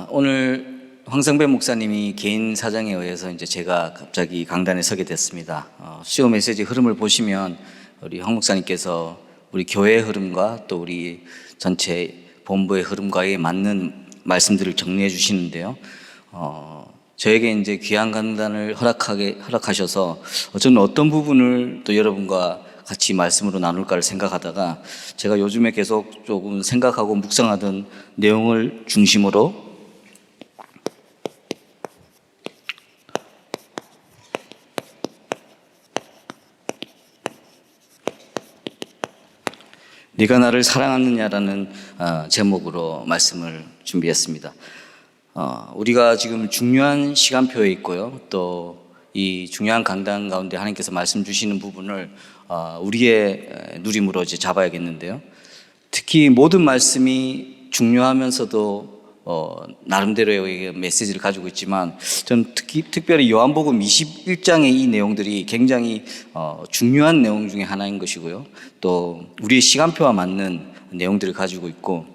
오늘 황성배 목사님이 개인 사정에 의해서 이제 제가 갑자기 강단에 서게 됐습니다. 수요 메시지 흐름을 보시면 우리 황 목사님께서 우리 교회의 흐름과 또 우리 전체 본부의 흐름과에 맞는 말씀들을 정리해 주시는데요. 저에게 이제 귀한 강단을 허락하셔서 저는 어떤 부분을 또 여러분과 같이 말씀으로 나눌까를 생각하다가 제가 요즘에 계속 조금 생각하고 묵상하던 내용을 중심으로 네가 나를 사랑하느냐라는 제목으로 말씀을 준비했습니다. 우리가 지금 중요한 시간표에 있고요. 또 이 중요한 강단 가운데 하나님께서 말씀 주시는 부분을 우리의 누림으로 이제 잡아야겠는데요. 특히 모든 말씀이 중요하면서도 나름대로의 메시지를 가지고 있지만 저는 특별히 요한복음 21장의 이 내용들이 굉장히 중요한 내용 중에 하나인 것이고요. 또 우리의 시간표와 맞는 내용들을 가지고 있고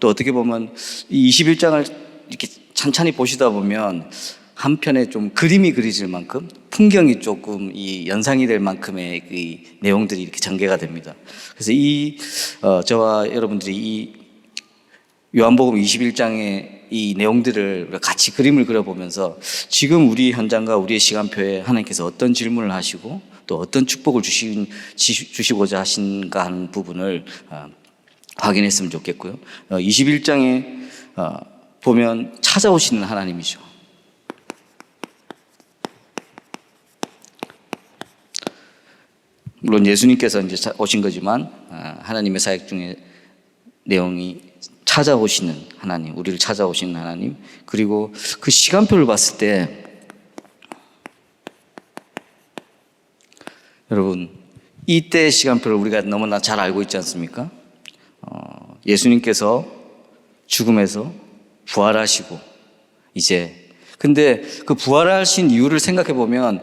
또 어떻게 보면 이 21장을 이렇게 찬찬히 보시다 보면 한편에 좀 그림이 그려질 만큼 풍경이 조금 이 연상이 될 만큼의 그 내용들이 이렇게 전개가 됩니다. 그래서 저와 여러분들이 이 요한복음 21장의 이 내용들을 같이 그림을 그려보면서 지금 우리 현장과 우리의 시간표에 하나님께서 어떤 질문을 하시고 또 어떤 축복을 주시고자 하신가 하는 부분을 확인했으면 좋겠고요. 21장에 보면 찾아오시는 하나님이죠. 물론 예수님께서 이제 오신 거지만 하나님의 사역 중에 내용이 찾아오시는 하나님, 우리를 찾아오시는 하나님, 그리고 그 시간표를 봤을 때 여러분 이때의 시간표를 우리가 너무나 잘 알고 있지 않습니까? 예수님께서 죽음에서 부활하시고 이제 근데 그 부활하신 이유를 생각해 보면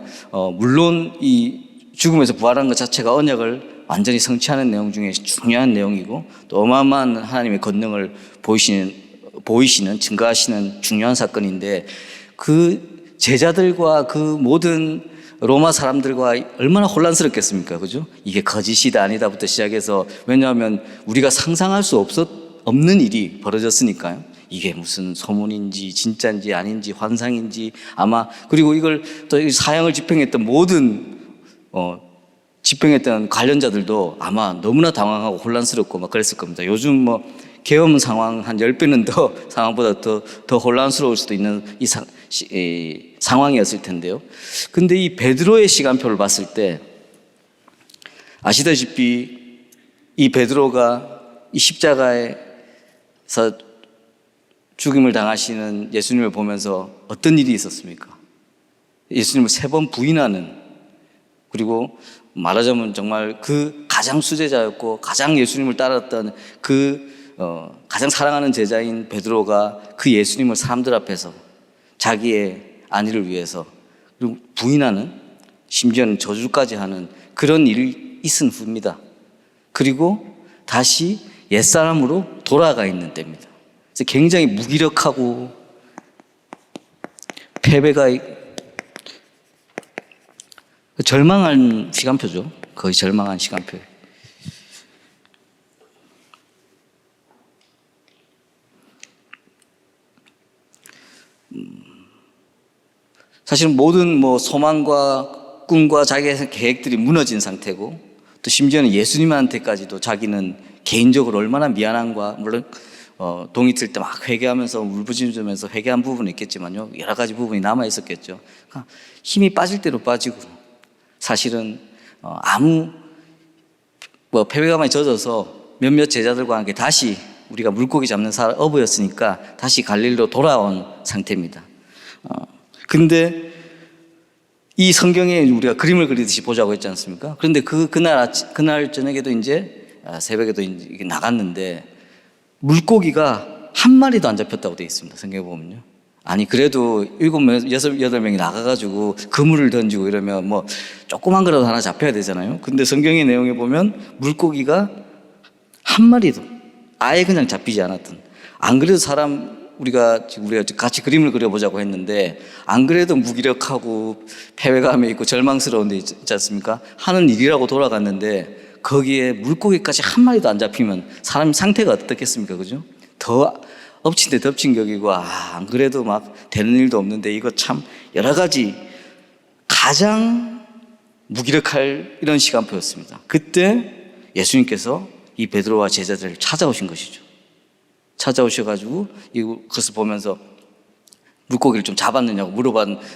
물론 이 죽음에서 부활하는 것 자체가 언약을 완전히 성취하는 내용 중에 중요한 내용이고 또 어마어마한 하나님의 권능을 보이시는 증거하시는 중요한 사건인데 그 제자들과 그 모든 로마 사람들과 얼마나 혼란스럽겠습니까? 그죠? 이게 거짓이다 아니다부터 시작해서 왜냐하면 우리가 상상할 수 없는 일이 벌어졌으니까요. 이게 무슨 소문인지 진짜인지 아닌지 환상인지 아마 그리고 이걸 또 사형을 집행했던 모든 집행했던 관련자들도 아마 너무나 당황하고 혼란스럽고 막 그랬을 겁니다. 요즘 뭐 계엄 상황 한 10배는 더 상황보다 더 혼란스러울 수도 있는 이 상황이었을 텐데요. 근데 이 베드로의 시간표를 봤을 때 아시다시피 이 베드로가 이 십자가에서 죽임을 당하시는 예수님을 보면서 어떤 일이 있었습니까? 예수님을 3번 부인하는 그리고 말하자면 정말 그 가장 수제자였고 가장 예수님을 따랐던 가장 사랑하는 제자인 베드로가 그 예수님을 사람들 앞에서 자기의 안위를 위해서 그리고 부인하는 심지어는 저주까지 하는 그런 일이 있은 후입니다. 그리고 다시 옛사람으로 돌아가 있는 때입니다. 그래서 굉장히 무기력하고 패배가 절망한 시간표죠. 거의 절망한 시간표. 사실은 모든 소망과 꿈과 자기의 계획들이 무너진 상태고 또 심지어는 예수님한테까지도 자기는 개인적으로 얼마나 미안함과 물론 동이 틀 때 막 회개하면서 울부짖으면서 회개한 부분은 있겠지만요. 여러 가지 부분이 남아 있었겠죠. 그러니까 힘이 빠질 대로 빠지고 사실은 아무 패배감에 젖어서 몇몇 제자들과 함께 다시 우리가 물고기 잡는 어부였으니까 다시 갈릴리로 돌아온 상태입니다. 근데 이 성경에 우리가 그림을 그리듯이 보자고 했지 않습니까? 그런데 그날 저녁에도 이제 새벽에도 이제 나갔는데 물고기가 한 마리도 안 잡혔다고 되어 있습니다. 성경에 보면요. 아니 그래도 7, 8명이 나가가지고 그물을 던지고 이러면 뭐 조그만 거라도 하나 잡혀야 되잖아요. 근데 성경의 내용에 보면 물고기가 한 마리도 아예 그냥 잡히지 않았던, 안 그래도 사람 우리가 같이 그림을 그려보자고 했는데 안 그래도 무기력하고 패배감에 있고 절망스러운 데 있지 않습니까? 하는 일이라고 돌아갔는데 거기에 물고기까지 한 마리도 안 잡히면 사람 상태가 어떻겠습니까? 그죠? 더 엎친 데 덮친 격이고 안 그래도 막 되는 일도 없는데 이거 참 여러 가지 가장 무기력할 이런 시간표였습니다. 그때 예수님께서 이 베드로와 제자들을 찾아오신 것이죠. 찾아오셔가지고 그것을 보면서 물고기를 좀 잡았느냐고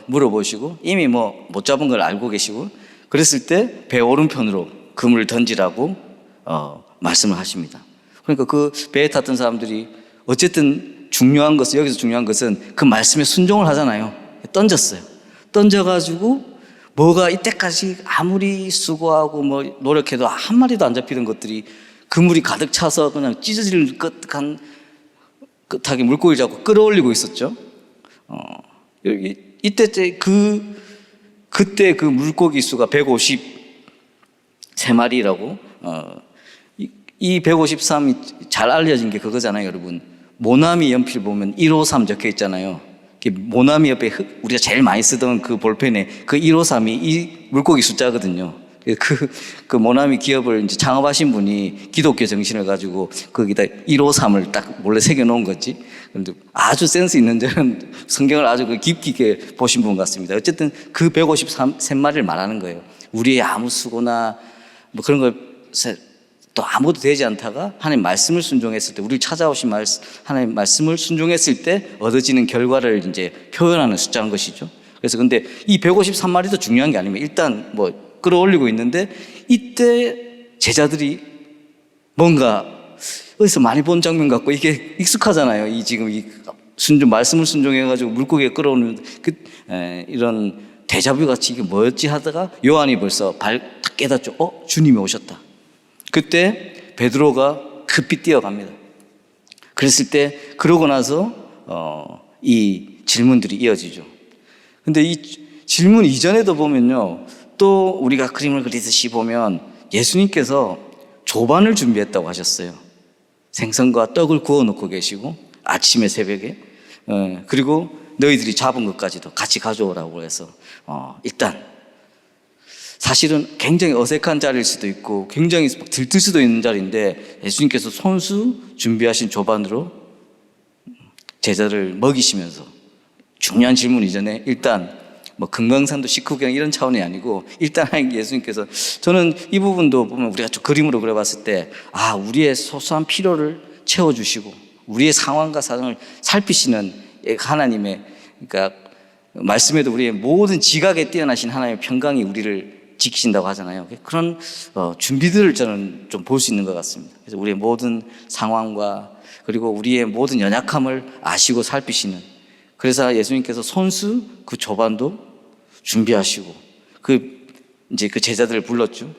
물어보시고 이미 뭐 못 잡은 걸 알고 계시고 그랬을 때 배 오른편으로 그물을 던지라고 말씀을 하십니다. 그러니까 그 배에 탔던 사람들이 어쨌든 여기서 중요한 것은 그 말씀에 순종을 하잖아요. 던졌어요. 던져가지고 뭐가 이때까지 아무리 수고하고 뭐 노력해도 한 마리도 안 잡히던 것들이 그물이 가득 차서 그냥 찢어질 끝하게 물고기를 잡고 끌어올리고 있었죠. 그때 그 물고기 수가 153마리라고. 이 153이 잘 알려진 게 그거잖아요, 여러분. 모나미 연필 보면 153 적혀 있잖아요. 모나미 옆에 우리가 제일 많이 쓰던 그 볼펜에 그 153이 이 물고기 숫자거든요. 그 모나미 기업을 이제 창업하신 분이 기독교 정신을 가지고 거기다 153을 딱 몰래 새겨 놓은 거지. 그런데 아주 센스 있는 저는 성경을 아주 깊이 있게 보신 분 같습니다. 어쨌든 그 153마리를 말하는 거예요. 우리의 아무 수고나 뭐 그런 걸 또 아무도 되지 않다가 하나님 말씀을 순종했을 때, 우리를 찾아오신 하나님 말씀을 순종했을 때 얻어지는 결과를 이제 표현하는 숫자인 것이죠. 그래서 근데 이 153마리도 중요한 게 아니면 일단 뭐 끌어올리고 있는데 이때 제자들이 뭔가 어디서 많이 본 장면 같고 이게 익숙하잖아요. 말씀을 순종해가지고 물고기에 끌어오는 이런 데자뷰 같이 이게 뭐였지 하다가 요한이 벌써 딱 깨닫죠. 주님이 오셨다. 그때 베드로가 급히 뛰어갑니다. 그랬을 때 그러고 나서 이 질문들이 이어지죠. 근데 이 질문 이전에도 보면요, 또 우리가 그림을 그리듯이 보면 예수님께서 조반을 준비했다고 하셨어요. 생선과 떡을 구워 놓고 계시고 아침에 새벽에 그리고 너희들이 잡은 것까지도 같이 가져오라고 해서 일단 사실은 굉장히 어색한 자리일 수도 있고 굉장히 들뜰 수도 있는 자리인데 예수님께서 손수 준비하신 조반으로 제자를 먹이시면서 중요한 질문 이전에 일단 뭐 금강산도 식후경 이런 차원이 아니고 일단 예수님께서, 저는 이 부분도 보면 우리가 좀 그림으로 그려봤을 때 우리의 소소한 필요를 채워주시고 우리의 상황과 사정을 살피시는 하나님의, 그러니까 말씀에도 우리의 모든 지각에 뛰어나신 하나님의 평강이 우리를 지키신다고 하잖아요. 그런 준비들을 저는 좀 볼 수 있는 것 같습니다. 그래서 우리의 모든 상황과 그리고 우리의 모든 연약함을 아시고 살피시는, 그래서 예수님께서 손수 그 조반도 준비하시고 이제 그 제자들을 불렀죠.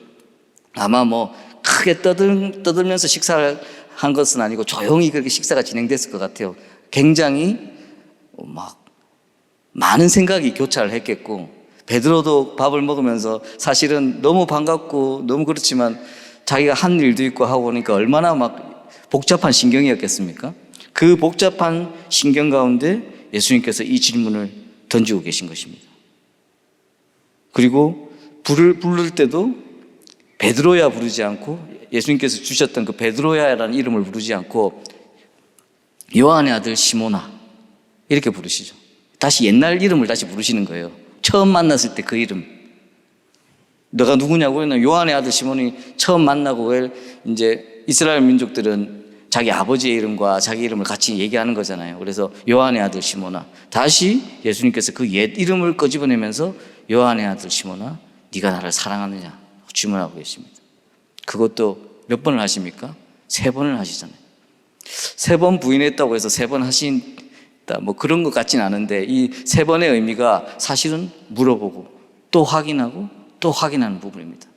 아마 뭐 크게 떠들면서 식사를 한 것은 아니고 조용히 그렇게 식사가 진행됐을 것 같아요. 굉장히 막 많은 생각이 교차를 했겠고, 베드로도 밥을 먹으면서 사실은 너무 반갑고 너무 그렇지만 자기가 한 일도 있고 하고 보니까 얼마나 막 복잡한 신경이었겠습니까? 그 복잡한 신경 가운데 예수님께서 이 질문을 던지고 계신 것입니다. 그리고 부를 때도 베드로야 부르지 않고, 예수님께서 주셨던 그 베드로야라는 이름을 부르지 않고 요한의 아들 시몬아 이렇게 부르시죠. 다시 옛날 이름을 다시 부르시는 거예요. 처음 만났을 때 그 이름. 너가 누구냐고 했나? 요한의 아들 시몬이 처음 만나고 이제 이스라엘 민족들은 자기 아버지의 이름과 자기 이름을 같이 얘기하는 거잖아요. 그래서 요한의 아들 시몬아. 다시 예수님께서 그 옛 이름을 꺼집어내면서 요한의 아들 시몬아, 네가 나를 사랑하느냐 질문하고 계십니다. 그것도 몇 번을 하십니까? 3번을 하시잖아요. 3번 부인했다고 해서 3번 하신다 뭐 그런 것 같진 않은데, 이 3번의 의미가 사실은 물어보고 또 확인하고 또 확인하는 부분입니다.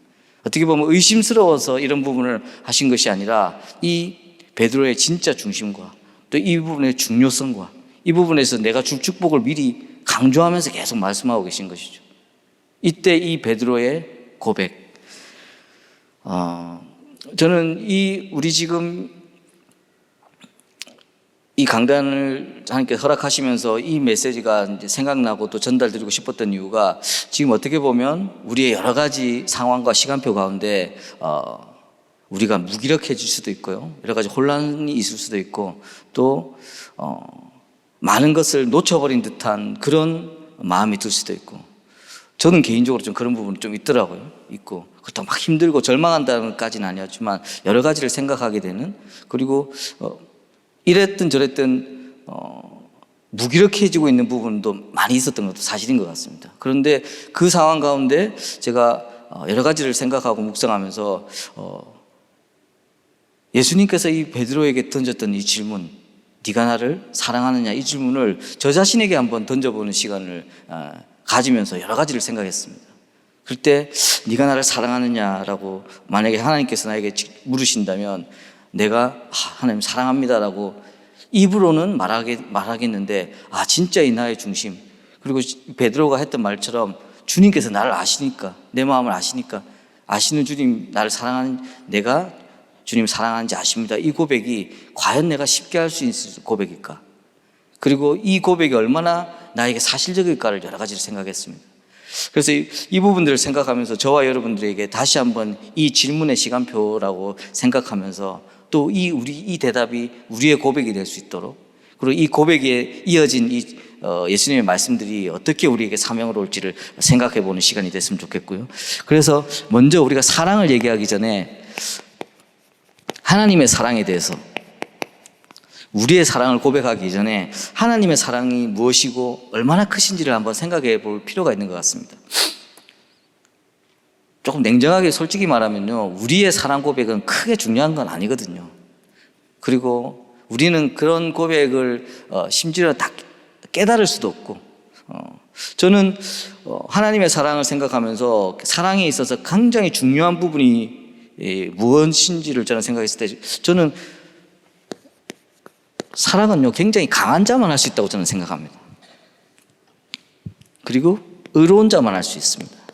어떻게 보면 의심스러워서 이런 부분을 하신 것이 아니라 이 베드로의 진짜 중심과 또 이 부분의 중요성과 이 부분에서 내가 줄 축복을 미리 강조하면서 계속 말씀하고 계신 것이죠. 이때 이 베드로의 고백, 저는 우리 지금 이 강단을 하나님께 허락하시면서 이 메시지가 이제 생각나고 또 전달드리고 싶었던 이유가 지금 어떻게 보면 우리의 여러 가지 상황과 시간표 가운데 우리가 무기력해질 수도 있고요. 여러 가지 혼란이 있을 수도 있고 또 많은 것을 놓쳐버린 듯한 그런 마음이 들 수도 있고 저는 개인적으로 좀 그런 부분이 좀 있더라고요. 있고 그렇다고 막 힘들고 절망한다는 것까지는 아니었지만 여러 가지를 생각하게 되는 그리고 이랬든 저랬든 무기력해지고 있는 부분도 많이 있었던 것도 사실인 것 같습니다. 그런데 그 상황 가운데 제가 여러 가지를 생각하고 묵상하면서 예수님께서 이 베드로에게 던졌던 이 질문, 네가 나를 사랑하느냐 이 질문을 저 자신에게 한번 던져보는 시간을 가지면서 여러 가지를 생각했습니다. 그럴 때 네가 나를 사랑하느냐라고 만약에 하나님께서 나에게 물으신다면 내가 하나님 사랑합니다라고 입으로는 말하겠는데 진짜 이 나의 중심 그리고 베드로가 했던 말처럼 주님께서 나를 아시니까 내 마음을 아시니까 아시는 주님 나를 사랑하는 내가 주님 사랑하는지 아십니다. 이 고백이 과연 내가 쉽게 할 수 있을 고백일까? 그리고 이 고백이 얼마나 나에게 사실적일까를 여러 가지를 생각했습니다. 그래서 이 부분들을 생각하면서 저와 여러분들에게 다시 한번 이 질문의 시간표라고 생각하면서 또 이 대답이 우리의 고백이 될 수 있도록 그리고 이 고백에 이어진 예수님의 말씀들이 어떻게 우리에게 사명으로 올지를 생각해 보는 시간이 됐으면 좋겠고요. 그래서 먼저 우리가 사랑을 얘기하기 전에 하나님의 사랑에 대해서 우리의 사랑을 고백하기 전에 하나님의 사랑이 무엇이고 얼마나 크신지를 한번 생각해 볼 필요가 있는 것 같습니다. 조금 냉정하게 솔직히 말하면요, 우리의 사랑 고백은 크게 중요한 건 아니거든요. 그리고 우리는 그런 고백을 심지어 다 깨달을 수도 없고 저는 하나님의 사랑을 생각하면서 사랑에 있어서 굉장히 중요한 부분이 무엇인지를 저는 생각했을 때 저는 사랑은요 굉장히 강한 자만 할 수 있다고 저는 생각합니다. 그리고 의로운 자만 할 수 있습니다.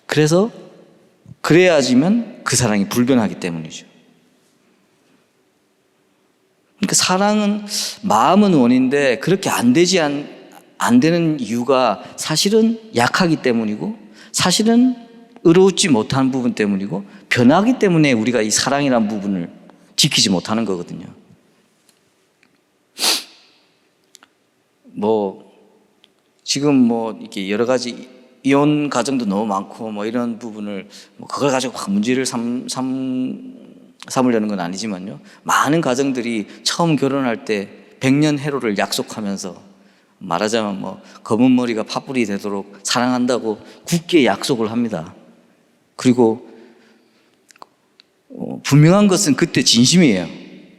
그래서 그래야지만 그 사랑이 불변하기 때문이죠. 그러니까 사랑은 마음은 원인데 그렇게 안 되는 이유가 사실은 약하기 때문이고 사실은 의롭지 못한 부분 때문이고 변하기 때문에 우리가 이 사랑이라는 부분을 지키지 못하는 거거든요. 지금 이렇게 여러 가지 이혼 가정도 너무 많고 이런 부분을 그걸 가지고 막 문제를 삼으려는 건 아니지만요. 많은 가정들이 처음 결혼할 때 100년 해로를 약속하면서 말하자면 검은 머리가 팥불이 되도록 사랑한다고 굳게 약속을 합니다. 그리고 분명한 것은 그때 진심이에요.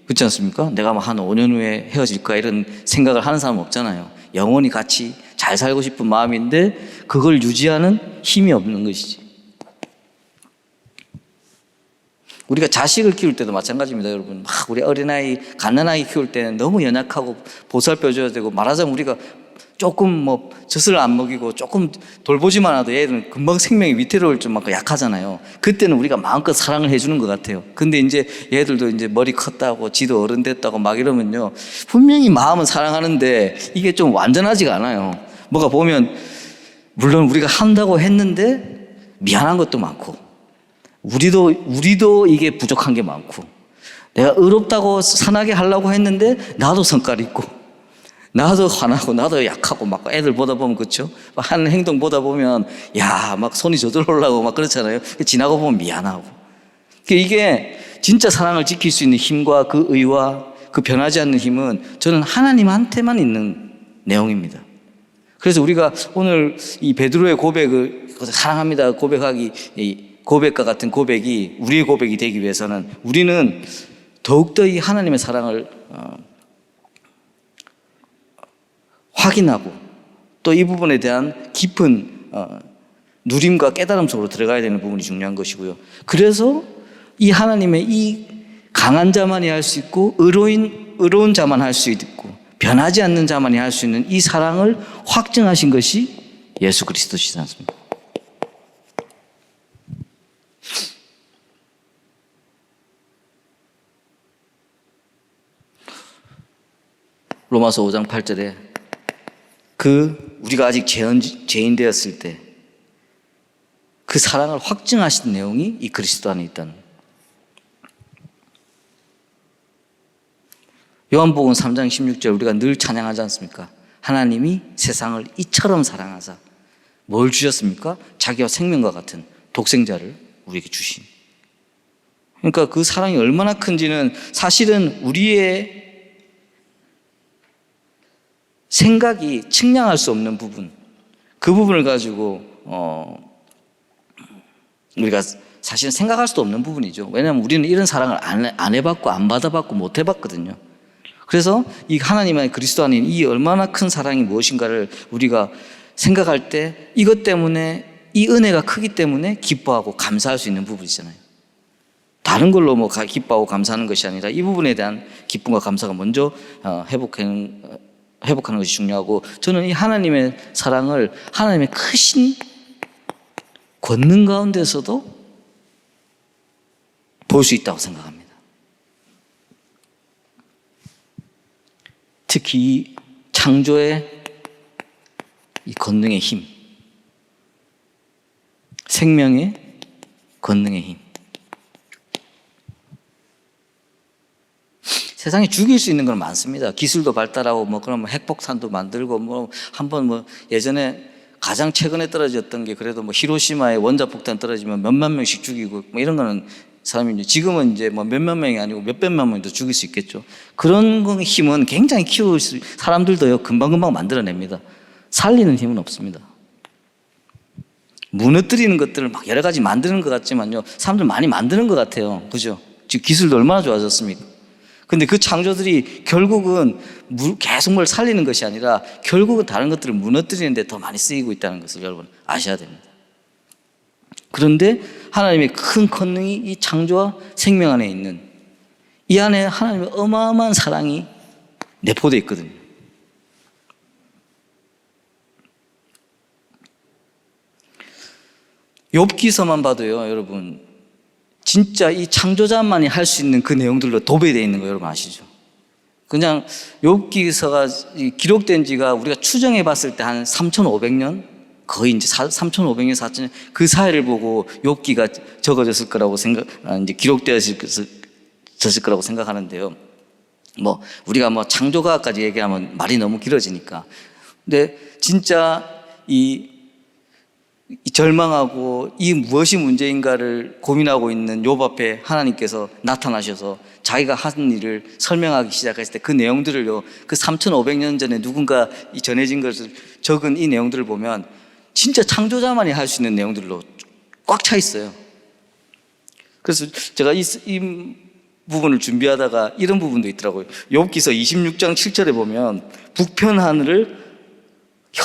그렇지 않습니까? 내가 한 5년 후에 헤어질까 이런 생각을 하는 사람은 없잖아요. 영원히 같이 잘 살고 싶은 마음인데 그걸 유지하는 힘이 없는 것이지. 우리가 자식을 키울 때도 마찬가지입니다, 여러분. 우리 어린아이, 갓난아이 키울 때는 너무 연약하고 보살펴줘야 되고 말하자면 우리가 조금 젖을 안 먹이고 조금 돌보지만 해도 얘들은 금방 생명이 위태로울 좀 약하잖아요. 그때는 우리가 마음껏 사랑을 해주는 것 같아요. 근데 이제 얘들도 이제 머리 컸다고 지도 어른 됐다고 막 이러면요. 분명히 마음은 사랑하는데 이게 좀 완전하지가 않아요. 뭐가 보면 물론 우리가 한다고 했는데 미안한 것도 많고 우리도 이게 부족한 게 많고 내가 의롭다고 선하게 하려고 했는데 나도 성깔 있고 나도 화나고 나도 약하고 막 애들 보다 보면 그렇죠? 하는 행동 보다 보면 막 손이 저절로 올라오고 막 그렇잖아요. 지나고 보면 미안하고. 이게 진짜 사랑을 지킬 수 있는 힘과 그 의와 그 변하지 않는 힘은 저는 하나님한테만 있는 내용입니다. 그래서 우리가 오늘 이 베드로의 고백을 사랑합니다 고백과 같은 고백이 우리의 고백이 되기 위해서는 우리는 더욱더 이 하나님의 사랑을 확인하고 또 이 부분에 대한 깊은 누림과 깨달음 속으로 들어가야 되는 부분이 중요한 것이고요. 그래서 이 하나님의 이 강한 자만이 할 수 있고 의로운 자만 할 수 있고 변하지 않는 자만이 할 수 있는 이 사랑을 확증하신 것이 예수 그리스도시지 않습니까? 로마서 5장 8절에 우리가 아직 죄인 되었을 때 그 사랑을 확증하신 내용이 이 그리스도 안에 있다는 거예요. 요한복음 3장 16절 우리가 늘 찬양하지 않습니까? 하나님이 세상을 이처럼 사랑하사 뭘 주셨습니까? 자기와 생명과 같은 독생자를 우리에게 주신. 그러니까 그 사랑이 얼마나 큰지는 사실은 우리의 생각이 측량할 수 없는 부분, 그 부분을 가지고 우리가 사실은 생각할 수도 없는 부분이죠. 왜냐하면 우리는 이런 사랑을 안 해봤고 안 받아봤고 못 해봤거든요. 그래서 이 하나님의 그리스도 안에 이 얼마나 큰 사랑이 무엇인가를 우리가 생각할 때 이것 때문에 이 은혜가 크기 때문에 기뻐하고 감사할 수 있는 부분이잖아요. 다른 걸로 뭐 기뻐하고 감사하는 것이 아니라 이 부분에 대한 기쁨과 감사가 먼저 회복하는 것이 중요하고, 저는 이 하나님의 사랑을 하나님의 크신 권능 가운데서도 볼 수 있다고 생각합니다. 특히 이 창조의 이 권능의 힘, 생명의 권능의 힘. 세상에 죽일 수 있는 건 많습니다. 기술도 발달하고 그러면 핵폭탄도 만들고 한번 예전에 가장 최근에 떨어졌던 게 그래도 히로시마에 원자폭탄 떨어지면 몇만 명씩 죽이고 이런 거는 사람이 지금은 이제 몇몇 명이 아니고 몇백만 명도 죽일 수 있겠죠. 그런 힘은 굉장히 키울 수, 사람들도요 금방금방 만들어냅니다. 살리는 힘은 없습니다. 무너뜨리는 것들을 여러 가지 만드는 것 같지만요, 사람들 많이 만드는 것 같아요. 그죠? 지금 기술도 얼마나 좋아졌습니까? 근데 그 창조들이 결국은 계속 뭘 살리는 것이 아니라 결국은 다른 것들을 무너뜨리는 데 더 많이 쓰이고 있다는 것을 여러분 아셔야 됩니다. 그런데 하나님의 큰 권능이 이 창조와 생명 안에 있는, 이 안에 하나님의 어마어마한 사랑이 내포되어 있거든요. 욥기서만 봐도요, 여러분 진짜 이 창조자만이 할 수 있는 그 내용들로 도배되어 있는 거 여러분 아시죠? 그냥 욥기서가 기록된 지가 우리가 추정해 봤을 때 한 3,500년, 거의 이제 3,500년, 4,000년 그 사이를 보고 욥기가 적어졌을 거라고 이제 기록되었을 거라고 생각하는데요. 우리가 창조과학까지 얘기하면 말이 너무 길어지니까. 근데 진짜 이 절망하고 이 무엇이 문제인가를 고민하고 있는 욥 앞에 하나님께서 나타나셔서 자기가 한 일을 설명하기 시작했을 때 그 내용들을요, 그 3,500년 전에 누군가 전해진 것을 적은 이 내용들을 보면 진짜 창조자만이 할 수 있는 내용들로 꽉 차 있어요. 그래서 제가 이 부분을 준비하다가 이런 부분도 있더라고요. 욥기서 26장 7절에 보면 북편 하늘을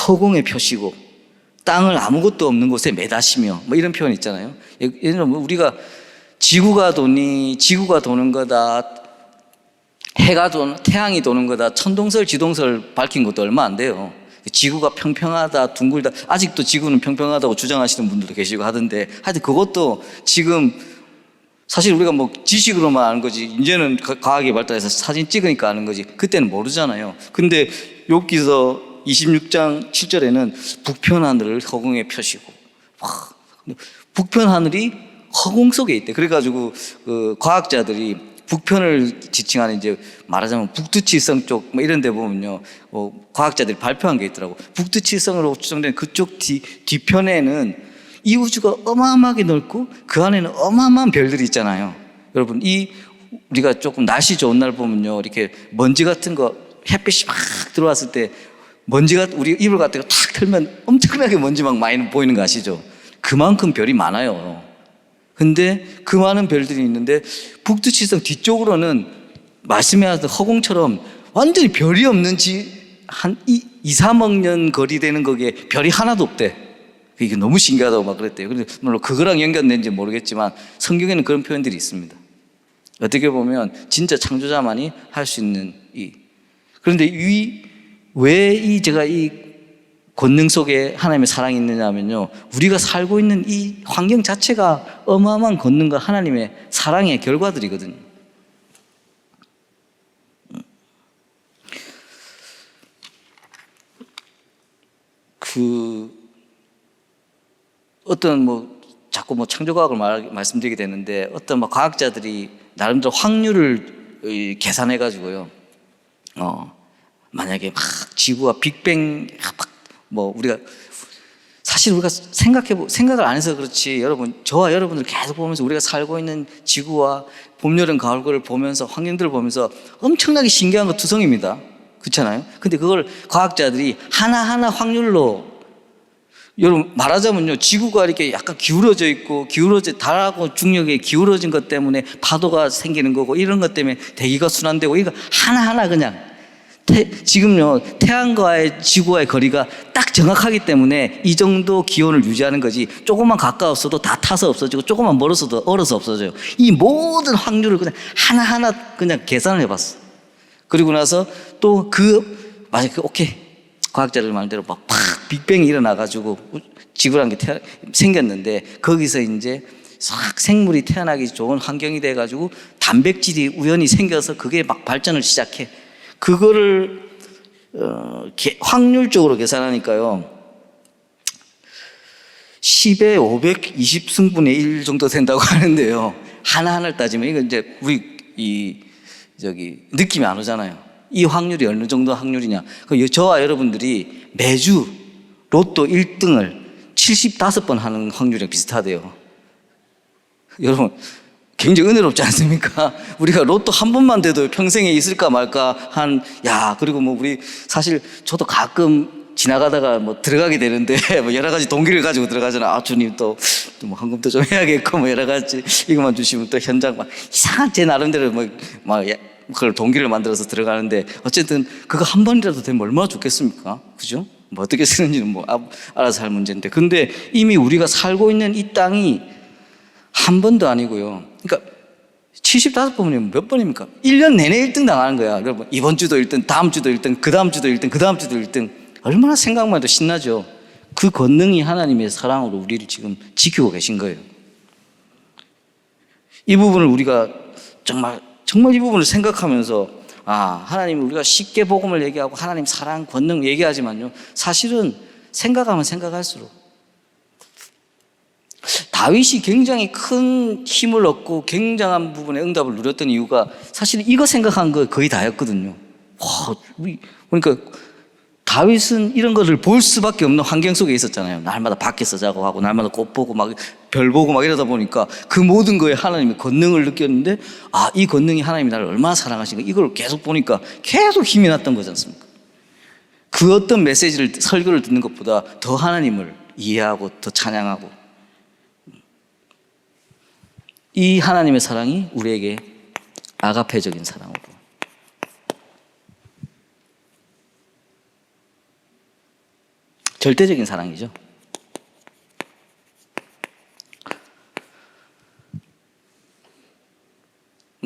허공에 펴시고 땅을 아무것도 없는 곳에 매다시며 이런 표현 있잖아요. 예를 들면 우리가 지구가 도는 거다, 태양이 도는 거다, 천동설 지동설 밝힌 것도 얼마 안 돼요. 지구가 평평하다, 둥글다, 아직도 지구는 평평하다고 주장하시는 분들도 계시고 하던데, 하여튼 그것도 지금 사실 우리가 지식으로만 아는 거지, 이제는 과학이 발달해서 사진 찍으니까 아는 거지, 그때는 모르잖아요. 근데 욥기서 26장 7절에는 북편 하늘을 허공에 펴시고, 북편 하늘이 허공 속에 있대. 그래가지고 과학자들이 북편을 지칭하는, 이제 말하자면 북두칠성 쪽 이런 데 보면요, 과학자들이 발표한 게 있더라고. 북두칠성으로 추정된 그쪽 뒤편에는 이 우주가 어마어마하게 넓고 그 안에는 어마어마한 별들이 있잖아요. 여러분, 우리가 조금 날씨 좋은 날 보면요, 이렇게 먼지 같은 거 햇빛이 막 들어왔을 때 먼지가 우리 이불 같은 거 탁 틀면 엄청나게 먼지 막 많이 보이는 거 아시죠? 그만큼 별이 많아요. 근데 그 많은 별들이 있는데 북두칠성 뒤쪽으로는 말씀하신 허공처럼 완전히 별이 없는 한 2, 3억 년 거리 되는 거기에 별이 하나도 없대. 이게 너무 신기하다고 막 그랬대요. 근데 물론 그거랑 연관된지 모르겠지만 성경에는 그런 표현들이 있습니다. 어떻게 보면 진짜 창조자만이 할 수 있는 그런데 왜 제가 이 권능 속에 하나님의 사랑이 있느냐 하면요, 우리가 살고 있는 이 환경 자체가 어마어마한 권능과 하나님의 사랑의 결과들이거든요. 그 어떤 뭐 자꾸 뭐 창조과학을 말씀드리게 되는데 어떤 뭐 과학자들이 나름대로 확률을 계산해 가지고요. 만약에 막 지구가 빅뱅 뭐 우리가 사실 우리가 생각을 안 해서 그렇지, 여러분, 저와 여러분들 계속 보면서 우리가 살고 있는 지구와 봄, 여름, 가을을 보면서 환경들을 보면서 엄청나게 신기한 거 투성입니다. 그렇잖아요. 근데 그걸 과학자들이 하나하나 확률로, 여러분 말하자면요, 지구가 이렇게 약간 기울어져 있고 달하고 중력에 기울어진 것 때문에 파도가 생기는 거고, 이런 것 때문에 대기가 순환되고, 이거 하나하나 그냥 지금요 태양과의 지구와의 거리가 딱 정확하기 때문에 이 정도 기온을 유지하는 거지, 조금만 가까웠어도 다 타서 없어지고 조금만 멀었어도 얼어서 없어져요. 이 모든 확률을 그냥 하나하나 그냥 계산을 해봤어. 그리고 나서 또 오케이, 과학자들 말대로 막 빅뱅이 일어나가지고 지구라는 게 생겼는데, 거기서 이제 싹 생물이 태어나기 좋은 환경이 돼가지고 단백질이 우연히 생겨서 그게 막 발전을 시작해. 그거를 확률적으로 계산하니까요 10에 520승분의 1 정도 된다고 하는데요, 하나하나를 따지면 이거 이제 우리 느낌이 안 오잖아요. 이 확률이 어느 정도 확률이냐. 저와 여러분들이 매주 로또 1등을 75번 하는 확률이랑 비슷하대요. 여러분 굉장히 은혜롭지 않습니까? 우리가 로또 한 번만 돼도 평생에 있을까 말까 그리고 뭐 우리 사실 저도 가끔 지나가다가 뭐 들어가게 되는데 뭐 여러 가지 동기를 가지고 들어가잖아. 주님 또 뭐 헌금도 좀 해야겠고 뭐 여러 가지 이것만 주시면 또 현장 막 이상한 제 나름대로 그걸 동기를 만들어서 들어가는데, 어쨌든 그거 한 번이라도 되면 얼마나 좋겠습니까? 그죠? 뭐 어떻게 쓰는지는 뭐 알아서 할 문제인데, 근데 이미 우리가 살고 있는 이 땅이 한 번도 아니고요. 그러니까 75번이면 몇 번입니까? 1년 내내 1등 당하는 거야. 여러분, 이번 주도 1등, 다음 주도 1등, 그 다음 주도 1등, 그 다음 주도 1등. 얼마나 생각만 해도 신나죠. 그 권능이 하나님의 사랑으로 우리를 지금 지키고 계신 거예요. 이 부분을 우리가 정말 이 부분을 생각하면서, 하나님, 우리가 쉽게 복음을 얘기하고 하나님 사랑, 권능 얘기하지만요, 사실은 생각하면 생각할수록 다윗이 굉장히 큰 힘을 얻고 굉장한 부분의 응답을 누렸던 이유가 사실 이거 생각한 거 거의 다였거든요. 그러니까 다윗은 이런 것을 볼 수밖에 없는 환경 속에 있었잖아요. 날마다 밖에서 자고 하고 날마다 꽃 보고 막 별 보고 막 이러다 보니까 그 모든 거에 하나님의 권능을 느꼈는데, 이 권능이 하나님이 나를 얼마나 사랑하시는가, 이걸 계속 보니까 계속 힘이 났던 거지 않습니까? 그 어떤 설교를 듣는 것보다 더 하나님을 이해하고 더 찬양하고, 이 하나님의 사랑이 우리에게 아가페적인 사랑으로, 절대적인 사랑이죠.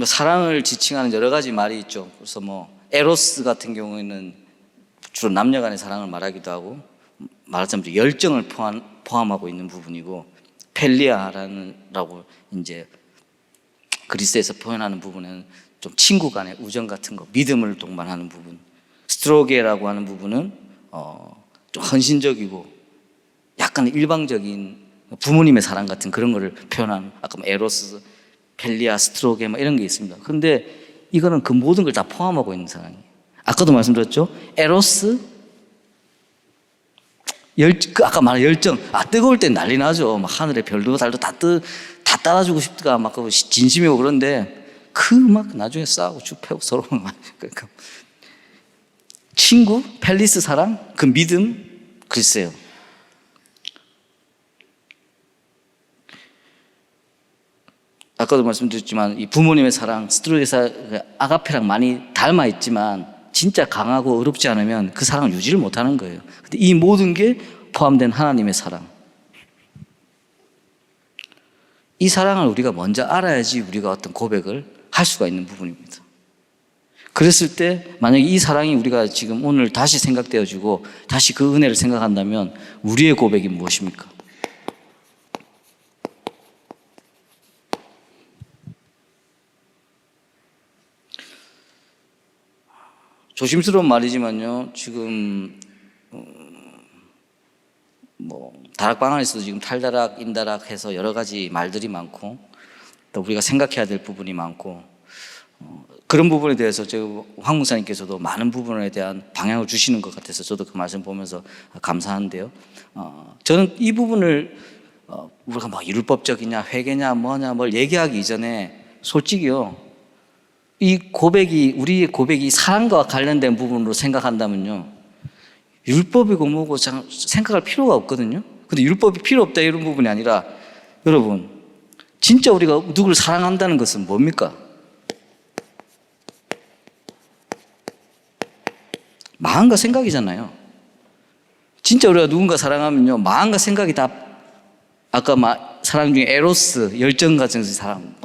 사랑을 지칭하는 여러 가지 말이 있죠. 그래서 뭐 에로스 같은 경우에는 주로 남녀 간의 사랑을 말하기도 하고, 말하자면 열정을 포함하고 있는 부분이고, 펠리아라고 이제 그리스에서 표현하는 부분은 좀 친구 간의 우정 같은 거, 믿음을 동반하는 부분. 스트로게라고 하는 부분은 좀 헌신적이고 약간 일방적인 부모님의 사랑 같은 그런 거를 표현하는, 아까 에로스, 펠리아, 스트로게 막 이런 게 있습니다. 근데 이거는 그 모든 걸 다 포함하고 있는 사랑이에요. 아까도 말씀드렸죠. 에로스, 아까 말한 열정. 뜨거울 땐 난리 나죠. 막 하늘의 별도 달도 다 따라주고 싶다가 막 진심이고, 그런데 막 나중에 싸우고 죽 패고 서로 그러니까 친구, 펠리스 사랑, 그 믿음, 글쎄요. 아까도 말씀드렸지만 이 부모님의 사랑, 스트로게사 아가페랑 많이 닮아 있지만 진짜 강하고 어렵지 않으면 그 사랑을 유지를 못하는 거예요. 근데 이 모든 게 포함된 하나님의 사랑, 이 사랑을 우리가 먼저 알아야지 우리가 어떤 고백을 할 수가 있는 부분입니다. 그랬을 때 만약에 이 사랑이 우리가 지금 오늘 다시 생각되어지고 다시 그 은혜를 생각한다면 우리의 고백이 무엇입니까? 조심스러운 말이지만요, 지금 다락방 안에서도 지금 탈다락, 인다락 해서 여러 가지 말들이 많고 또 우리가 생각해야 될 부분이 많고 그런 부분에 대해서 황 목사님께서도 많은 부분에 대한 방향을 주시는 것 같아서 저도 그 말씀 보면서 감사한데요. 저는 이 부분을 우리가 뭐 율법적이냐 회개냐 뭐냐 뭘 얘기하기 이전에 솔직히요, 이 고백이 우리의 고백이 사랑과 관련된 부분으로 생각한다면요, 율법이고 뭐고 생각할 필요가 없거든요. 근데 율법이 필요 없다 이런 부분이 아니라, 여러분 진짜 우리가 누구를 사랑한다는 것은 뭡니까? 마음과 생각이잖아요. 진짜 우리가 누군가 사랑하면요, 마음과 생각이 다, 아까 사랑 중에 에로스, 열정 같은 사랑,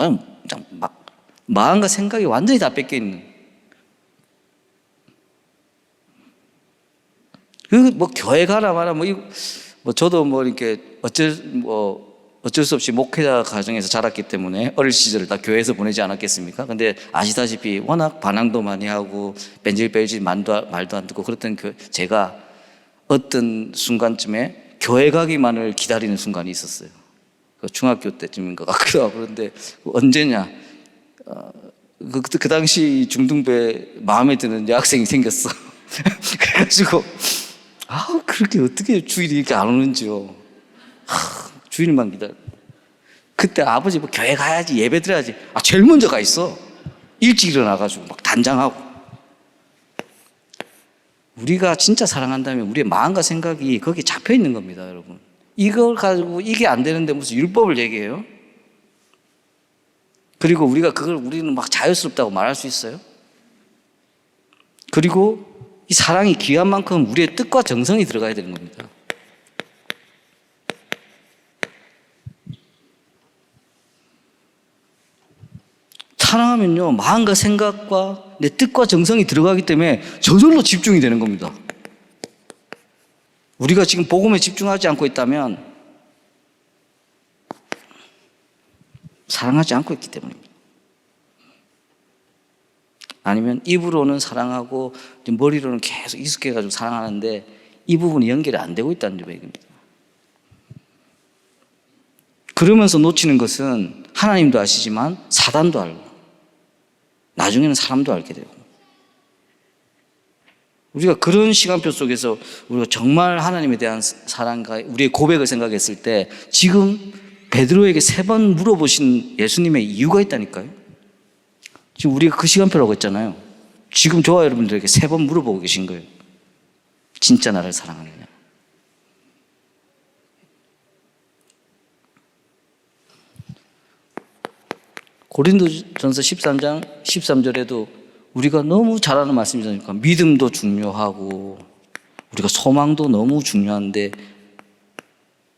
마음과 생각이 완전히 다 뺏겨 있는. 뭐 교회 가라 마라 저도 이렇게 어쩔 수 없이 목회자 가정에서 자랐기 때문에 어릴 시절을 다 교회에서 보내지 않았겠습니까? 근데 아시다시피 워낙 반항도 많이 하고 뺀질뺀질 말도 안 듣고 그랬던 제가 어떤 순간쯤에 교회 가기만을 기다리는 순간이 있었어요. 중학교 때쯤인 것 같기도 하고. 그런데 언제냐, 그 당시 중등부에 마음에 드는 여학생이 생겼어. 그래가지고 그렇게 어떻게 주일이 이렇게 안 오는지요. 주일만 기다려. 그때 아버지 교회 가야지, 예배 드려야지. 제일 먼저 가 있어. 일찍 일어나가지고 막 단장하고. 우리가 진짜 사랑한다면 우리의 마음과 생각이 거기에 잡혀 있는 겁니다, 여러분. 이걸 가지고 이게 안 되는데 무슨 율법을 얘기해요? 그리고 우리는 막 자유스럽다고 말할 수 있어요? 그리고 이 사랑이 귀한 만큼 우리의 뜻과 정성이 들어가야 되는 겁니다. 사랑하면요, 마음과 생각과 내 뜻과 정성이 들어가기 때문에 저절로 집중이 되는 겁니다. 우리가 지금 복음에 집중하지 않고 있다면 사랑하지 않고 있기 때문입니다. 아니면 입으로는 사랑하고 머리로는 계속 익숙해가지고 사랑하는데 이 부분이 연결이 안 되고 있다는 얘기입니다. 그러면서 놓치는 것은 하나님도 아시지만 사단도 알고 나중에는 사람도 알게 되고, 우리가 그런 시간표 속에서 우리가 정말 하나님에 대한 사랑과 우리의 고백을 생각했을 때 지금 베드로에게 3번 물어보신 예수님의 이유가 있다니까요. 지금 우리가 그 시간표라고 했잖아요. 지금 저와 여러분들에게 3번 물어보고 계신 거예요. 진짜 나를 사랑하느냐. 고린도전서 13장 13절에도 우리가 너무 잘 아는 말씀이잖아요. 믿음도 중요하고 우리가 소망도 너무 중요한데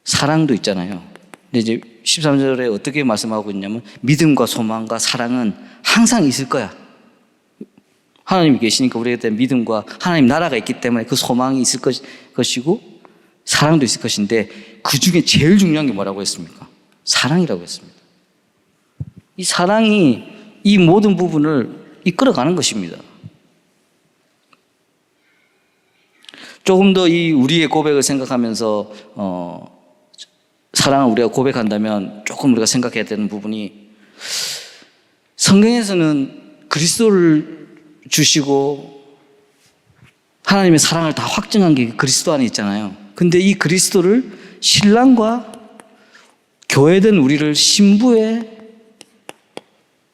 사랑도 있잖아요. 근데 이제 13절에 어떻게 말씀하고 있냐면 믿음과 소망과 사랑은 항상 있을 거야. 하나님이 계시니까 우리에 대한 믿음과 하나님 나라가 있기 때문에 그 소망이 있을 것이고 사랑도 있을 것인데 그 중에 제일 중요한 게 뭐라고 했습니까? 사랑이라고 했습니다. 이 사랑이 이 모든 부분을 이끌어가는 것입니다. 조금 더 이 우리의 고백을 생각하면서 사랑을 우리가 고백한다면 조금 우리가 생각해야 되는 부분이, 성경에서는 그리스도를 주시고 하나님의 사랑을 다 확증한 게 그리스도 안에 있잖아요. 근데 이 그리스도를 신랑과 교회된 우리를 신부의